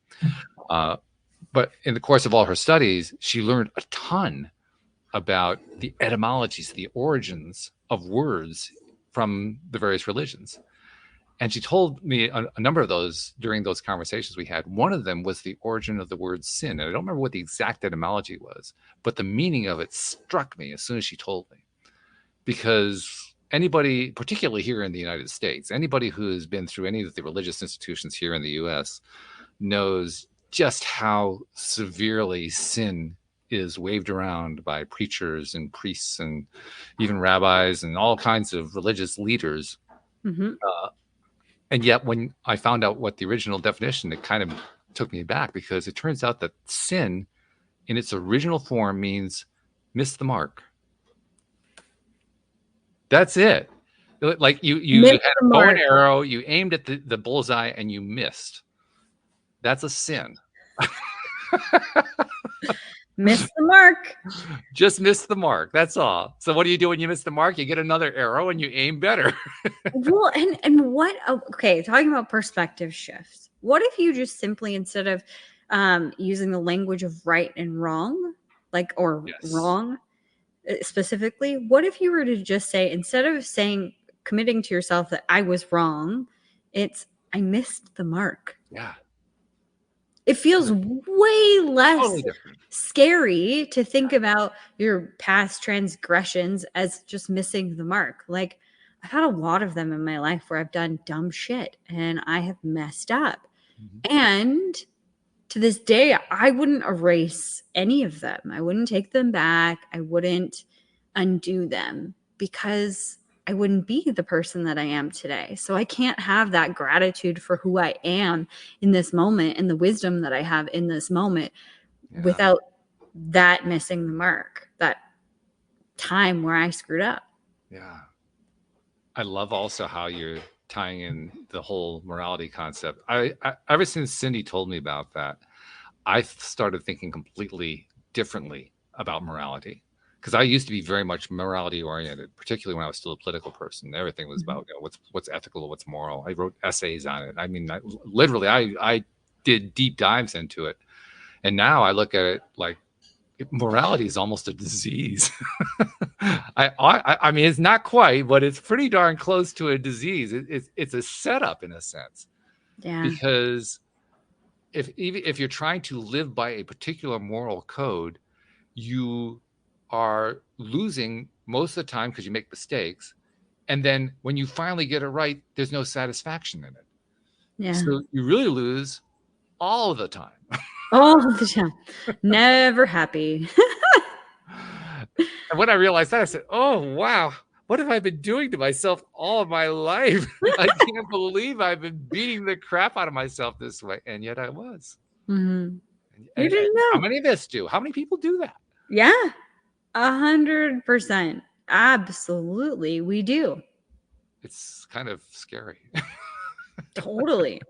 But in the course of all her studies, she learned a ton about the etymologies, the origins of words from the various religions. And she told me a number of those during those conversations we had. One of them was the origin of the word sin. And I don't remember what the exact etymology was, but the meaning of it struck me as soon as she told me. Because anybody, particularly here in the United States, anybody who has been through any of the religious institutions here in the US knows just how severely sin is waved around by preachers and priests and even rabbis and all kinds of religious leaders. Mm-hmm. And yet when I found out what the original definition, it kind of took me back, because it turns out that sin in its original form means miss the mark. That's it. Like you had a bow and arrow, you aimed at the bullseye and you missed. That's a sin. Miss the mark. Just miss the mark. That's all. So what do you do when you miss the mark? You get another arrow and you aim better. Well, and what? Okay, talking about perspective shifts. What if you just simply, instead of using the language of right and wrong, wrong specifically, what if you were to just say, instead of committing to yourself that I was wrong, it's I missed the mark. Yeah. It feels way less Totally scary to think about your past transgressions as just missing the mark. Like, I've had a lot of them in my life where I've done dumb shit and I have messed up. Mm-hmm. And to this day, I wouldn't erase any of them. I wouldn't take them back. I wouldn't undo them, because I wouldn't be the person that I am today. So I can't have that gratitude for who I am in this moment and the wisdom that I have in this moment without that missing the mark, that time where I screwed up. Yeah. I love also how you're tying in the whole morality concept. I ever since Cindy told me about that, I started thinking completely differently about morality. Because I used to be very much morality oriented, particularly when I was still a political person. Everything was about what's ethical, what's moral. I wrote essays on it. I mean, I did deep dives into it. And now I look at it like morality is almost a disease. I mean, it's not quite, but it's pretty darn close to a disease. It's a setup in a sense. Yeah. Because if you're trying to live by a particular moral code, you are losing most of the time because you make mistakes. And then when you finally get it right, there's no satisfaction in it. Yeah. So you really lose all of the time. All the time. Never happy. And when I realized that, I said, oh, wow, what have I been doing to myself all of my life? I can't believe I've been beating the crap out of myself this way. And yet I was. Mm-hmm. You didn't know. How many of us do? How many people do that? Yeah. 100%. Absolutely. We do. It's kind of scary. Totally.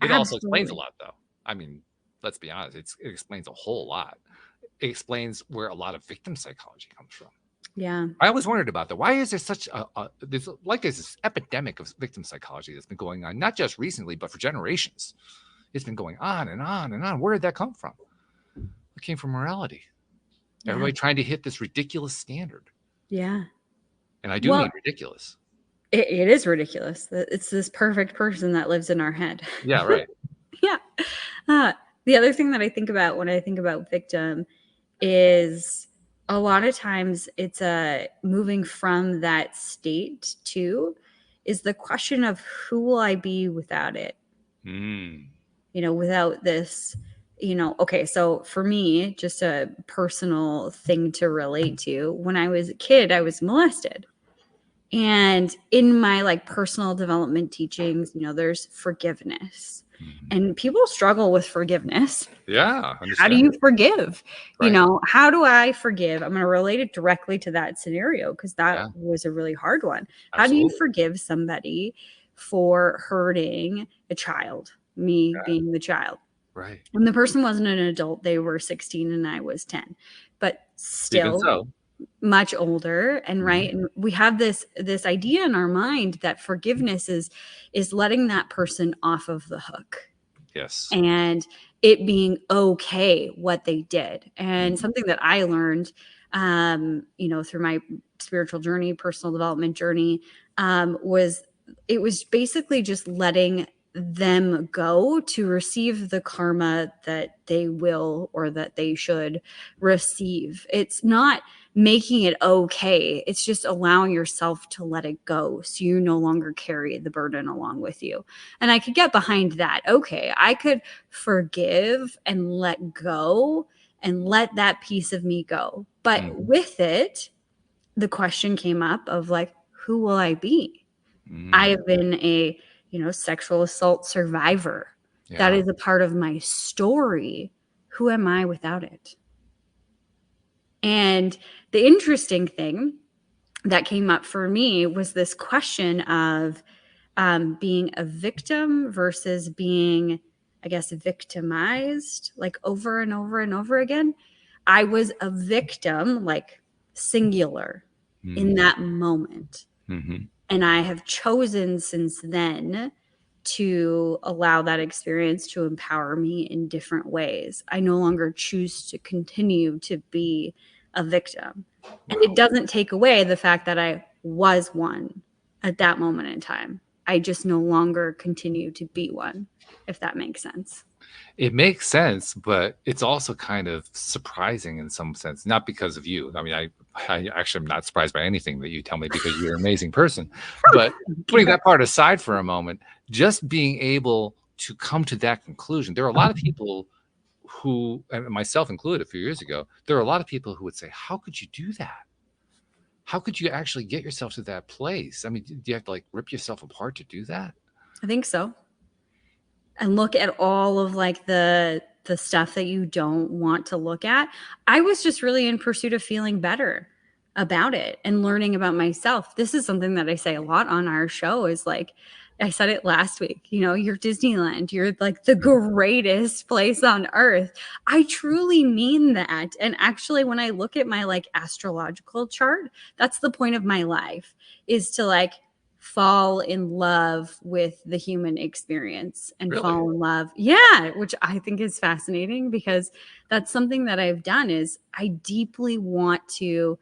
It also explains a lot, though. I mean, let's be honest. It explains a whole lot. It explains where a lot of victim psychology comes from. Yeah. I always wondered about that. Why is there such there's this epidemic of victim psychology that's been going on, not just recently, but for generations. It's been going on and on and on. Where did that come from? It came from morality. Everybody trying to hit this ridiculous standard. Yeah. And I do mean ridiculous. It is ridiculous. It's this perfect person that lives in our head. Yeah, right. Yeah. The other thing that I think about when I think about victim is a lot of times it's moving from that state to is the question of who will I be without it? You know, without this, you know, okay. So for me, just a personal thing to relate to, when I was a kid, I was molested. And in my like personal development teachings, you know, there's forgiveness. And people struggle with forgiveness. Yeah. How do you forgive? Right. You know, how do I forgive? I'm going to relate it directly to that scenario because that was a really hard one. How do you forgive somebody for hurting a child, me being the child? Right. And the person wasn't an adult. They were 16 and I was 10. But still much older, and right, and we have this idea in our mind that forgiveness is letting that person off of the hook. Yes. And it being okay what they did. And something that I learned, you know, through my spiritual journey, personal development journey, was basically just letting them go to receive the karma that they will or that they should receive. It's not making it okay. It's just allowing yourself to let it go so you no longer carry the burden along with you. And I could get behind that. Okay, I could forgive and let go and let that piece of me go. But with it, the question came up of like, who will I be? I have been a, you know, sexual assault survivor. Yeah. That is a part of my story. Who am I without it? And the interesting thing that came up for me was this question of being a victim versus being, I guess, victimized, like over and over and over again. I was a victim, like singular, in that moment. And I have chosen since then to allow that experience to empower me in different ways. I no longer choose to continue to be a victim. And it doesn't take away the fact that I was one at that moment in time. I just no longer continue to be one, if that makes sense. It makes sense, but it's also kind of surprising in some sense, not because of you. I mean, I actually am not surprised by anything that you tell me because you're an amazing person. But putting that part aside for a moment, just being able to come to that conclusion, there are a lot of people who, and myself included a few years ago, there are a lot of people who would say, how could you do that? How could you actually get yourself to that place? I mean, do you have to like rip yourself apart to do that? I think so. And look at all of like the stuff that you don't want to look at. I was just really in pursuit of feeling better about it and learning about myself. This is something that I say a lot on our show is like, I said it last week, you know, you're Disneyland. You're like the greatest place on earth. I truly mean that. And actually, when I look at my like astrological chart, that's the point of my life, is to like fall in love with the human experience and fall in love. Yeah, which I think is fascinating because that's something that I've done is I deeply want to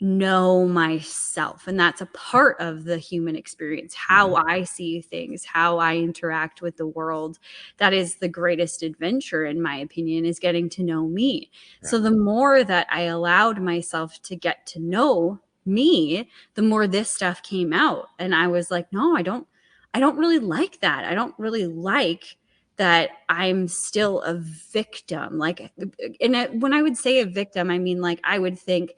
know myself. And that's a part of the human experience, how I see things, how I interact with the world. That is the greatest adventure, in my opinion, is getting to know me. Yeah. So the more that I allowed myself to get to know me, the more this stuff came out. And I was like, no, I don't really like that. I don't really like that I'm still a victim. Like, and when I would say a victim, I mean, like, I would think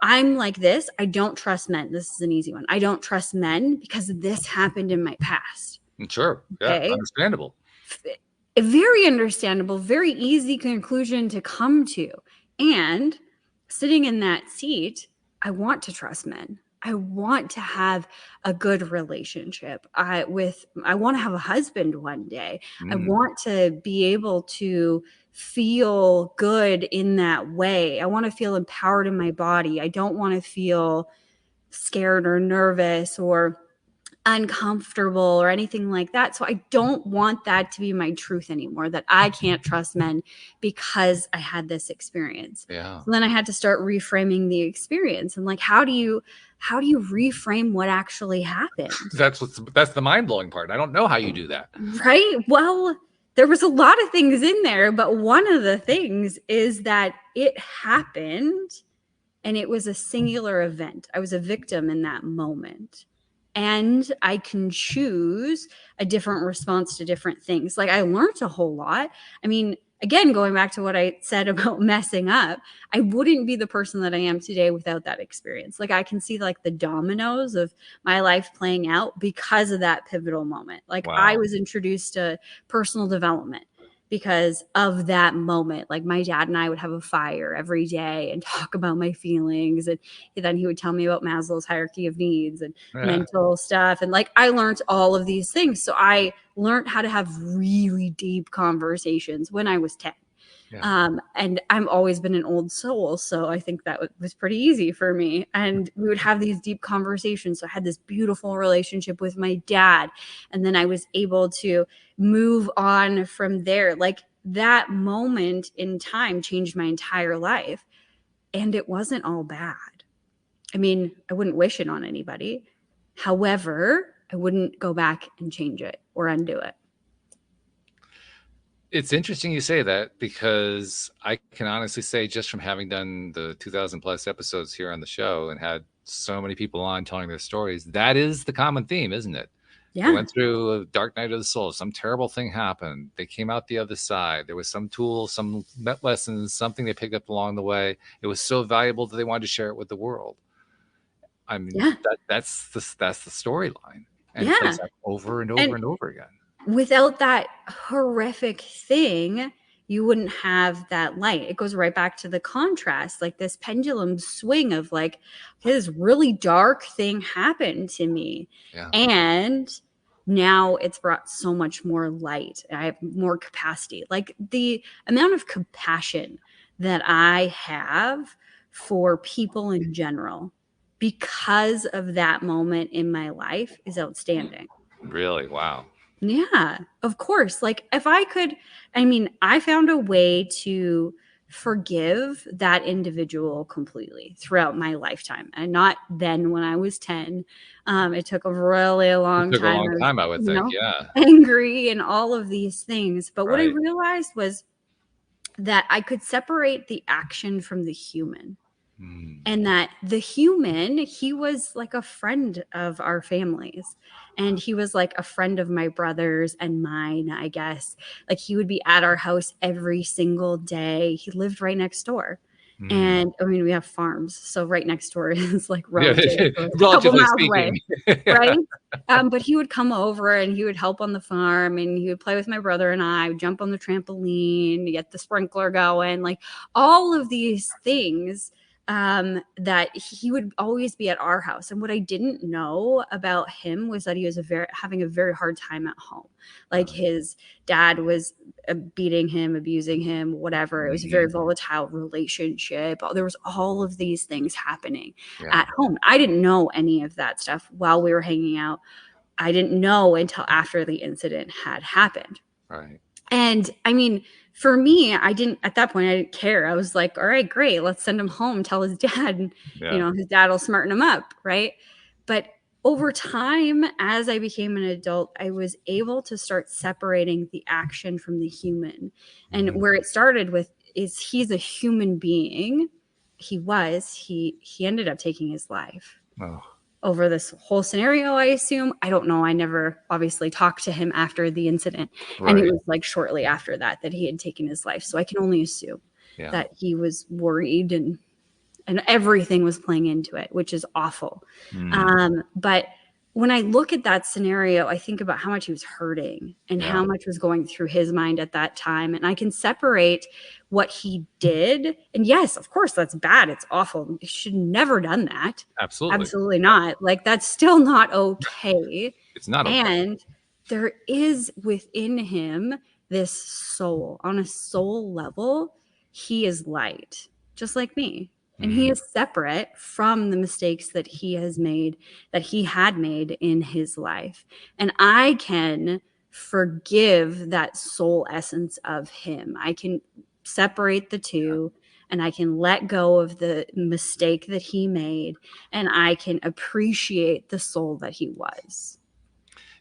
I'm like this. I don't trust men. This is an easy one. I don't trust men because this happened in my past. Sure. Yeah. Okay? Understandable. Very understandable, very easy conclusion to come to. And sitting in that seat, I want to trust men. I want to have a good relationship. I want to have a husband one day. I want to be able to feel good in that way. I want to feel empowered in my body. I don't want to feel scared or nervous or uncomfortable or anything like that. So I don't want that to be my truth anymore, that I can't trust men because I had this experience. Yeah. So then I had to start reframing the experience and like, how do you reframe what actually happened? That's the mind-blowing part. I don't know how you do that. Right? Well, there was a lot of things in there, but one of the things is that it happened and it was a singular event. I was a victim in that moment. And I can choose a different response to different things. Like I learned a whole lot. I mean, again, going back to what I said about messing up, I wouldn't be the person that I am today without that experience. Like I can see like the dominoes of my life playing out because of that pivotal moment. Like I Wow. was introduced to personal development because of that moment. Like my dad and I would have a fire every day and talk about my feelings. And then he would tell me about Maslow's hierarchy of needs and Yeah. mental stuff. And like I learned all of these things. So I learned how to have really deep conversations when I was 10. Yeah. And I've always been an old soul. So I think that was pretty easy for me. And we would have these deep conversations. So I had this beautiful relationship with my dad. And then I was able to move on from there. Like that moment in time changed my entire life. And it wasn't all bad. I mean, I wouldn't wish it on anybody. However, I wouldn't go back and change it or undo it. It's interesting you say that, because I can honestly say, just from having done the 2,000 plus episodes here on the show and had so many people on telling their stories, that is the common theme, isn't it? Yeah. They went through a dark night of the soul. Some terrible thing happened. They came out the other side. There was some tool, some lessons, something they picked up along the way. It was so valuable that they wanted to share it with the world. I mean, Yeah. that's the storyline, and Yeah. it plays out over and over and over again. Without that horrific thing, you wouldn't have that light. It goes right back to the contrast, like this pendulum swing of like, this really dark thing happened to me. Yeah. And now it's brought so much more light. I have more capacity. Like the amount of compassion that I have for people in general because of that moment in my life is outstanding. Really? Wow. Yeah, of course. Like if I could, I mean, I found a way to forgive that individual completely throughout my lifetime, and not then when I was 10. It took a really long It took time. a long time, I would think. Yeah. Angry and all of these things. But what I Right. realized was that I could separate the action from the human. And that the human, he was like a friend of our families. And he was like a friend of my brother's and mine, I guess. Like he would be at our house every single day. He lived right next door. And I mean, we have farms. So right next door is like relative, a couple miles away. Right. But he would come over and he would help on the farm, and he would play with my brother and I would jump on the trampoline, get the sprinkler going, like all of these things. That he would always be at our house. And what I didn't know about him was that he was having a very hard time at home. Like his dad was beating him, abusing him, whatever. It was a very volatile relationship. There was all of these things happening at home. I didn't know any of that stuff while we were hanging out. I didn't know until after the incident had happened. Right. And I mean, for me, at that point, I didn't care. I was like, all right, great. Let's send him home, tell his dad, and, his dad will smarten him up. Right. But over time, as I became an adult, I was able to start separating the action from the human. And where it started with is he's a human being. He ended up taking his life. Oh. Over this whole scenario, I assume. I don't know. I never obviously talked to him after the incident. Right. And it was like shortly after that he had taken his life. So I can only assume that he was worried and everything was playing into it, which is awful. But when I look at that scenario, I think about how much he was hurting and how much was going through his mind at that time. And I can separate what he did. And yes, of course, that's bad. It's awful. He should never done that. Absolutely not. Like, that's still not okay. It's not okay. And there is within him this soul. On a soul level, he is light, just like me. And he is separate from the mistakes that he had made in his life. And I can forgive that soul essence of him. I can separate the two, and I can let go of the mistake that he made, and I can appreciate the soul that he was.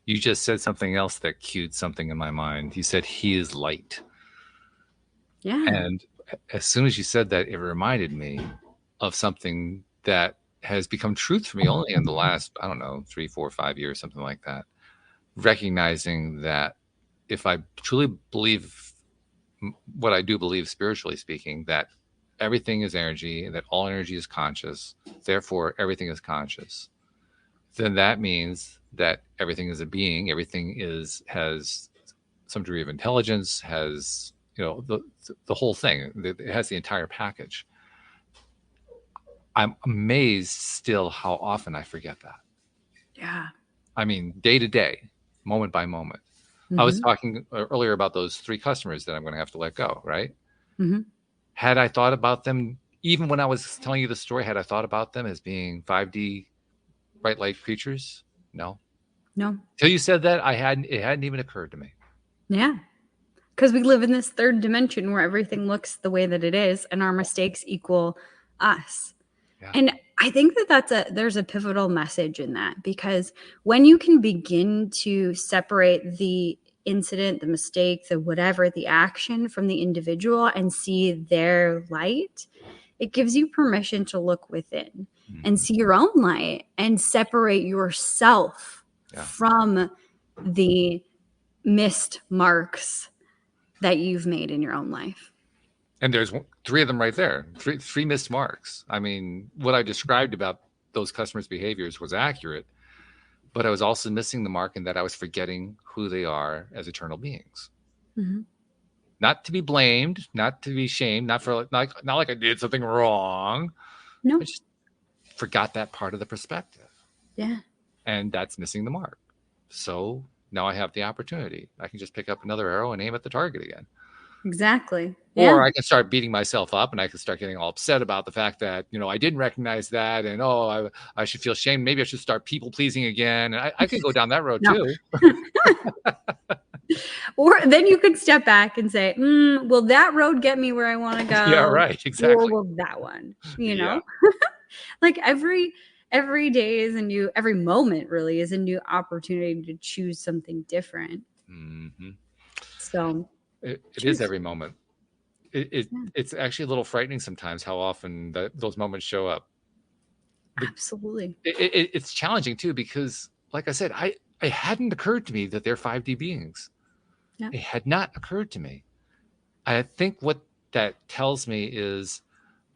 You just said something else that cued something in my mind. You said he is light. Yeah. And as soon as you said that, it reminded me of something that has become truth for me only in the last, 3, 4, 5 years, something like that. Recognizing that if I truly believe what I do believe, spiritually speaking, that everything is energy, that all energy is conscious, therefore everything is conscious, then that means that everything is a being, everything has some degree of intelligence, has, you know, the whole thing. It has the entire package. I'm amazed still how often I forget that. Yeah. I mean, day to day, moment by moment. I was talking earlier about those 3 customers that I'm going to have to let go, right? Had I thought about them, even when I was telling you the story, had I thought about them as being 5D bright light creatures? No. Till you said that, it hadn't even occurred to me. Yeah. Because we live in this third dimension where everything looks the way that it is, and our mistakes equal us. Yeah. And I think that there's a pivotal message in that, because when you can begin to separate the incident, the mistake, the whatever, the action from the individual and see their light, it gives you permission to look within and see your own light and separate yourself from the missed marks that you've made in your own life. And there's 3 of them right there, three missed marks. I mean, what I described about those customers' behaviors was accurate, but I was also missing the mark in that I was forgetting who they are as eternal beings. Not to be blamed, not to be shamed, not like I did something wrong. No, I just forgot that part of the perspective. Yeah. And that's missing the mark. So now I have the opportunity. I can just pick up another arrow and aim at the target again. Exactly. Or I can start beating myself up, and I can start getting all upset about the fact that, you know, I didn't recognize that, and I should feel shame. Maybe I should start people pleasing again. And I could go down that road too. Or then you could step back and say, will that road get me where I want to go? Yeah, right. Exactly. Or will that one, you know? Like every day is a new, every moment really is a new opportunity to choose something different. So it is every moment. It's actually a little frightening sometimes how often those moments show up. Absolutely. It's challenging too, because like I said, it hadn't occurred to me that they're 5D beings. It had not occurred to me. I think what that tells me is,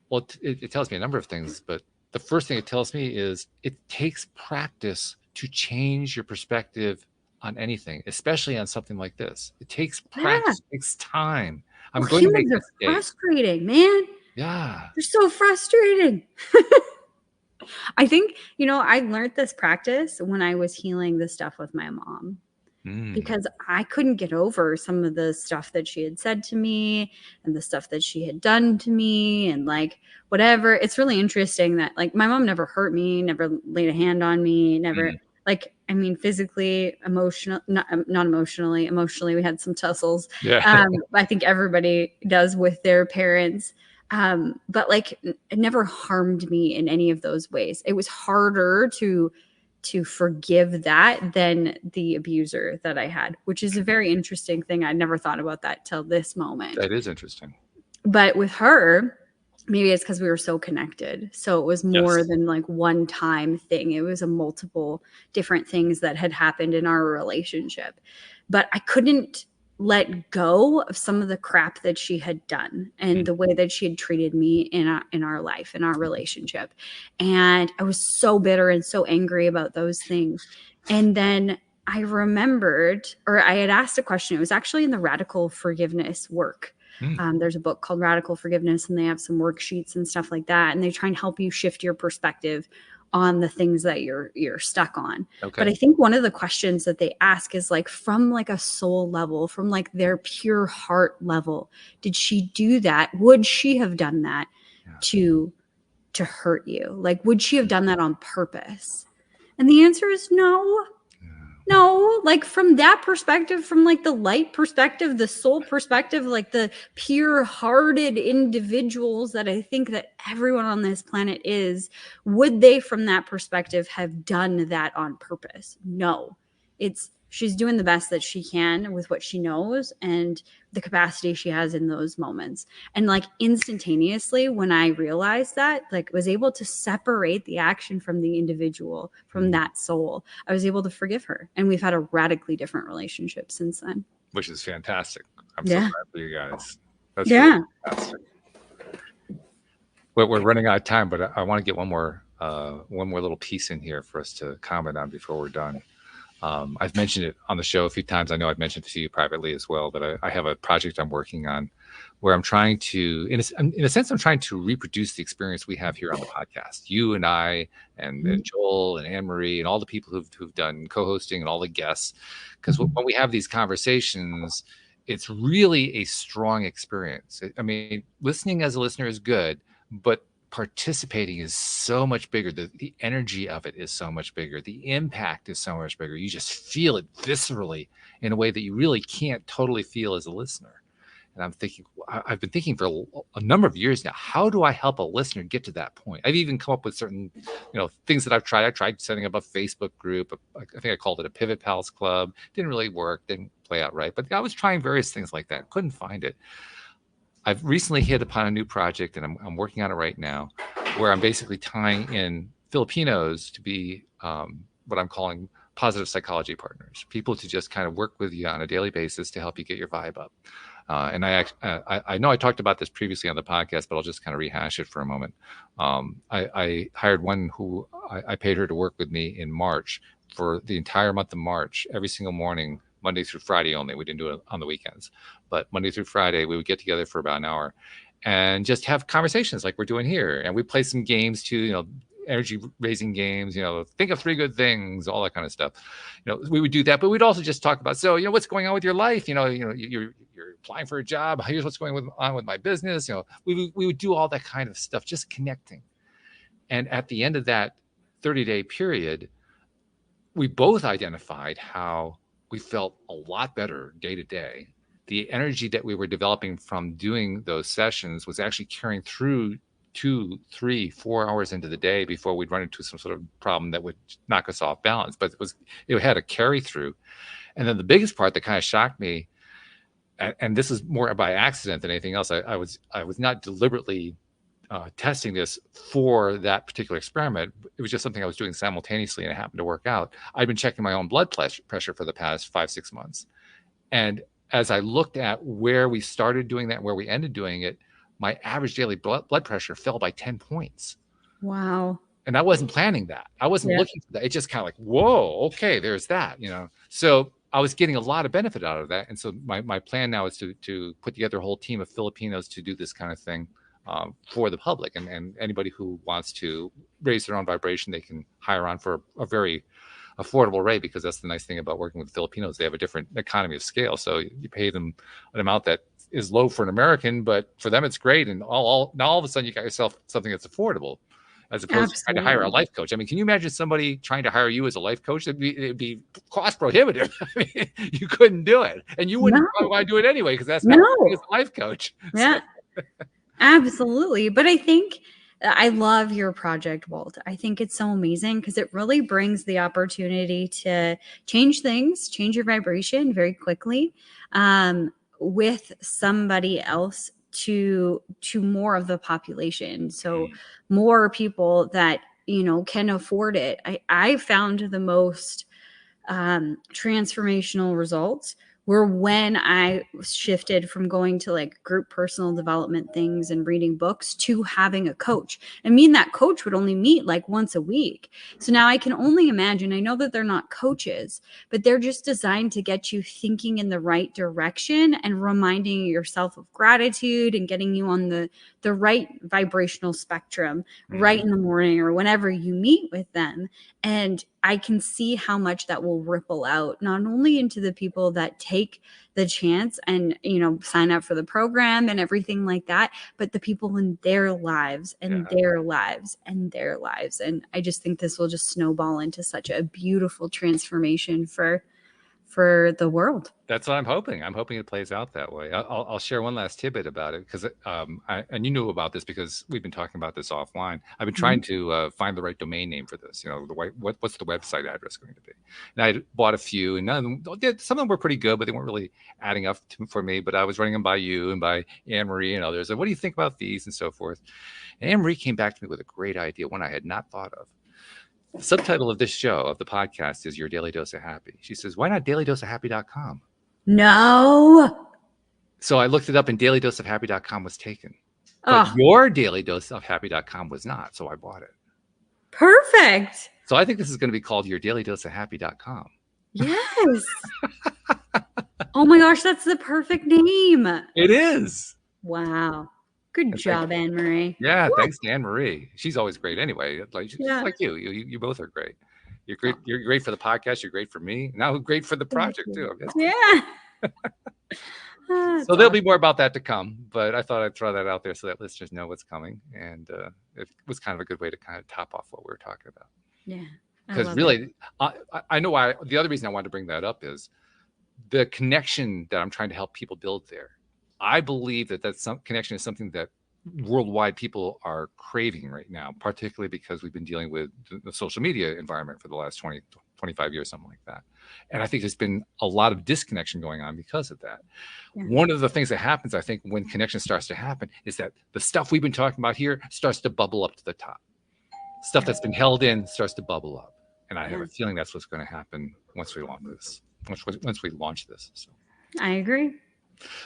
well, it tells me a number of things, but the first thing it tells me is it takes practice to change your perspective on anything, especially on something like this. It takes practice, it takes time. I'm going to make mistakes. Frustrating, man. Yeah. They're so frustrating. I think, you know, I learned this practice when I was healing the stuff with my mom. Because I couldn't get over some of the stuff that she had said to me and the stuff that she had done to me and like whatever. It's really interesting that like my mom never hurt me, never laid a hand on me, never like, I mean, physically, not emotionally, we had some tussles. I think everybody does with their parents. But like it never harmed me in any of those ways. It was harder to forgive that than the abuser that I had, which is a very interesting thing. I never thought about that till this moment. That is interesting. But with her, maybe it's because we were so connected. So it was more than like one time thing. It was a multiple different things that had happened in our relationship. But I couldn't let go of some of the crap that she had done and the way that she had treated me in our life, in our relationship. And I was so bitter and so angry about those things. And then I remembered, or I had asked a question. It was actually in the radical forgiveness work. There's a book called Radical Forgiveness, and they have some worksheets and stuff like that. And they try and help you shift your perspective on the things that you're stuck on. Okay. But I think one of the questions that they ask is like from like a soul level, from like their pure heart level, did she do that? Would she have done that to hurt you? Like, would she have done that on purpose? And the answer is no. No, like from that perspective, from like the light perspective, the soul perspective, like the pure-hearted individuals that I think that everyone on this planet is, would they from that perspective have done that on purpose? No. She's doing the best that she can with what she knows and the capacity she has in those moments. And like instantaneously when I realized that, like was able to separate the action from the individual, from that soul, I was able to forgive her. And we've had a radically different relationship since then. Which is fantastic. I'm so glad for you guys. That's Yeah. really fantastic. We're running out of time, but I want to get one more little piece in here for us to comment on before we're done. I've mentioned it on the show a few times. I know I've mentioned it to you privately as well, but I have a project I'm working on where I'm trying to, in a sense, I'm trying to reproduce the experience we have here on the podcast. You and I, and Joel and Anne Marie, and all the people who've done co-hosting, and all the guests. Because when we have these conversations, it's really a strong experience. I mean, listening as a listener is good, but participating is so much bigger. The energy of it is so much bigger. The impact is so much bigger. You just feel it viscerally in a way that you really can't totally feel as a listener. And I'm thinking, I've been thinking for a number of years now, how do I help a listener get to that point? I've even come up with certain, things that I've tried. I tried setting up a Facebook group. I think I called it a Pivot Pals Club. Didn't really work. Didn't play out right. But I was trying various things like that. Couldn't find it. I've recently hit upon a new project, and I'm working on it right now, where I'm basically tying in Filipinos to be what I'm calling positive psychology partners, people to just kind of work with you on a daily basis to help you get your vibe up. And I know I talked about this previously on the podcast, but I'll just kind of rehash it for a moment. I hired one who I paid her to work with me in March for the entire month of March, every single morning, Monday through Friday only. We didn't do it on the weekends, but Monday through Friday, we would get together for about an hour and just have conversations like we're doing here. And we play some games too, energy raising games, think of 3 good things, all that kind of stuff. We would do that, but we'd also just talk about, so, what's going on with your life? You're applying for a job. Here's what's going on with my business. We would do all that kind of stuff, just connecting. And at the end of that 30-day period, we both identified how we felt a lot better day to day. The energy that we were developing from doing those sessions was actually carrying through 2, 3, 4 hours into the day before we'd run into some sort of problem that would knock us off balance. But it had a carry through. And then the biggest part that kind of shocked me, and this is more by accident than anything else, I was not deliberately testing this for that particular experiment. It was just something I was doing simultaneously, and it happened to work out. I'd been checking my own blood pressure for the past 5-6 months. And as I looked at where we started doing that, where we ended doing it, my average daily blood pressure fell by 10 points. Wow. And I wasn't planning that. I wasn't looking for that. It's just kind of like, whoa, okay, there's that, So I was getting a lot of benefit out of that. And so my plan now is to put together a whole team of Filipinos to do this kind of thing for the public. And anybody who wants to raise their own vibration, they can hire on for a very affordable rate, because that's the nice thing about working with Filipinos. They have a different economy of scale. So you pay them an amount that is low for an American, but for them it's great. And now all of a sudden you got yourself something that's affordable, as opposed to trying to hire a life coach. I mean, can you imagine somebody trying to hire you as a life coach? It'd be cost prohibitive. I mean, you couldn't do it, and you wouldn't want to do it anyway, because that's not as a life coach. Yeah, absolutely. But I think I love your project, Walt. I think it's so amazing because it really brings the opportunity to change things, change your vibration very quickly with somebody else to more of the population. So more people that, can afford it. I found the most transformational results were when I shifted from going to like group personal development things and reading books to having a coach. I mean, that coach would only meet like once a week. So now I can only imagine, I know that they're not coaches, but they're just designed to get you thinking in the right direction and reminding yourself of gratitude and getting you on the right vibrational spectrum right in the morning or whenever you meet with them. And I can see how much that will ripple out, not only into the people that take the chance and, sign up for the program and everything like that, but the people in their lives and their lives and their lives. And I just think this will just snowball into such a beautiful transformation for the world. That's what I'm hoping. I'm hoping it plays out that way. I'll share one last tidbit about it, because and you knew about this because we've been talking about this offline. I've been trying to find the right domain name for this. What's the website address going to be? And I bought a few, and some of them were pretty good, but they weren't really adding up for me. But I was running them by you and by Anne Marie and others. And what do you think about these and so forth? And Anne Marie came back to me with a great idea, one I had not thought of. The subtitle of this show, of the podcast, is Your Daily Dose of Happy. She says, why not dailydoseofhappy.com? No. So I looked it up and dailydoseofhappy.com was taken. But Oh, your dailydoseofhappy.com was not. So I bought it. perfect. So I think this is going to be called your dailydoseofhappy.com. Yes. Oh my gosh, that's the perfect name. It is. Wow. Good job, Anne Marie. Yeah, thanks to Anne Marie. She's always great anyway. Like she's Yeah. like you. You both are great. You're great. You're great for the podcast. You're great for me. Now great for the project too. Yeah. So there'll be more about that to come, but I thought I'd throw that out there so that listeners know what's coming, and it was kind of a good way to kind of top off what we were talking about. Yeah, because really, I know why. The other reason I wanted to bring that up is the connection that I'm trying to help people build there. I believe that some connection is something that worldwide people are craving right now, particularly because we've been dealing with the social media environment for the last 20, 25 years, something like that. And I think there's been a lot of disconnection going on because of that. Yeah. One of the things that happens, I think, when connection starts to happen is that the stuff we've been talking about here starts to bubble up to the top. Stuff that's been held in starts to bubble up. And I have a feeling that's what's going to happen once we launch this. Once we launch this. So. I agree.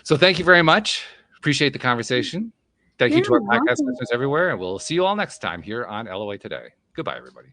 So thank you very much. Appreciate the conversation. Thank you to our podcast listeners everywhere, and we'll see you all next time here on LOA Today. Goodbye, everybody.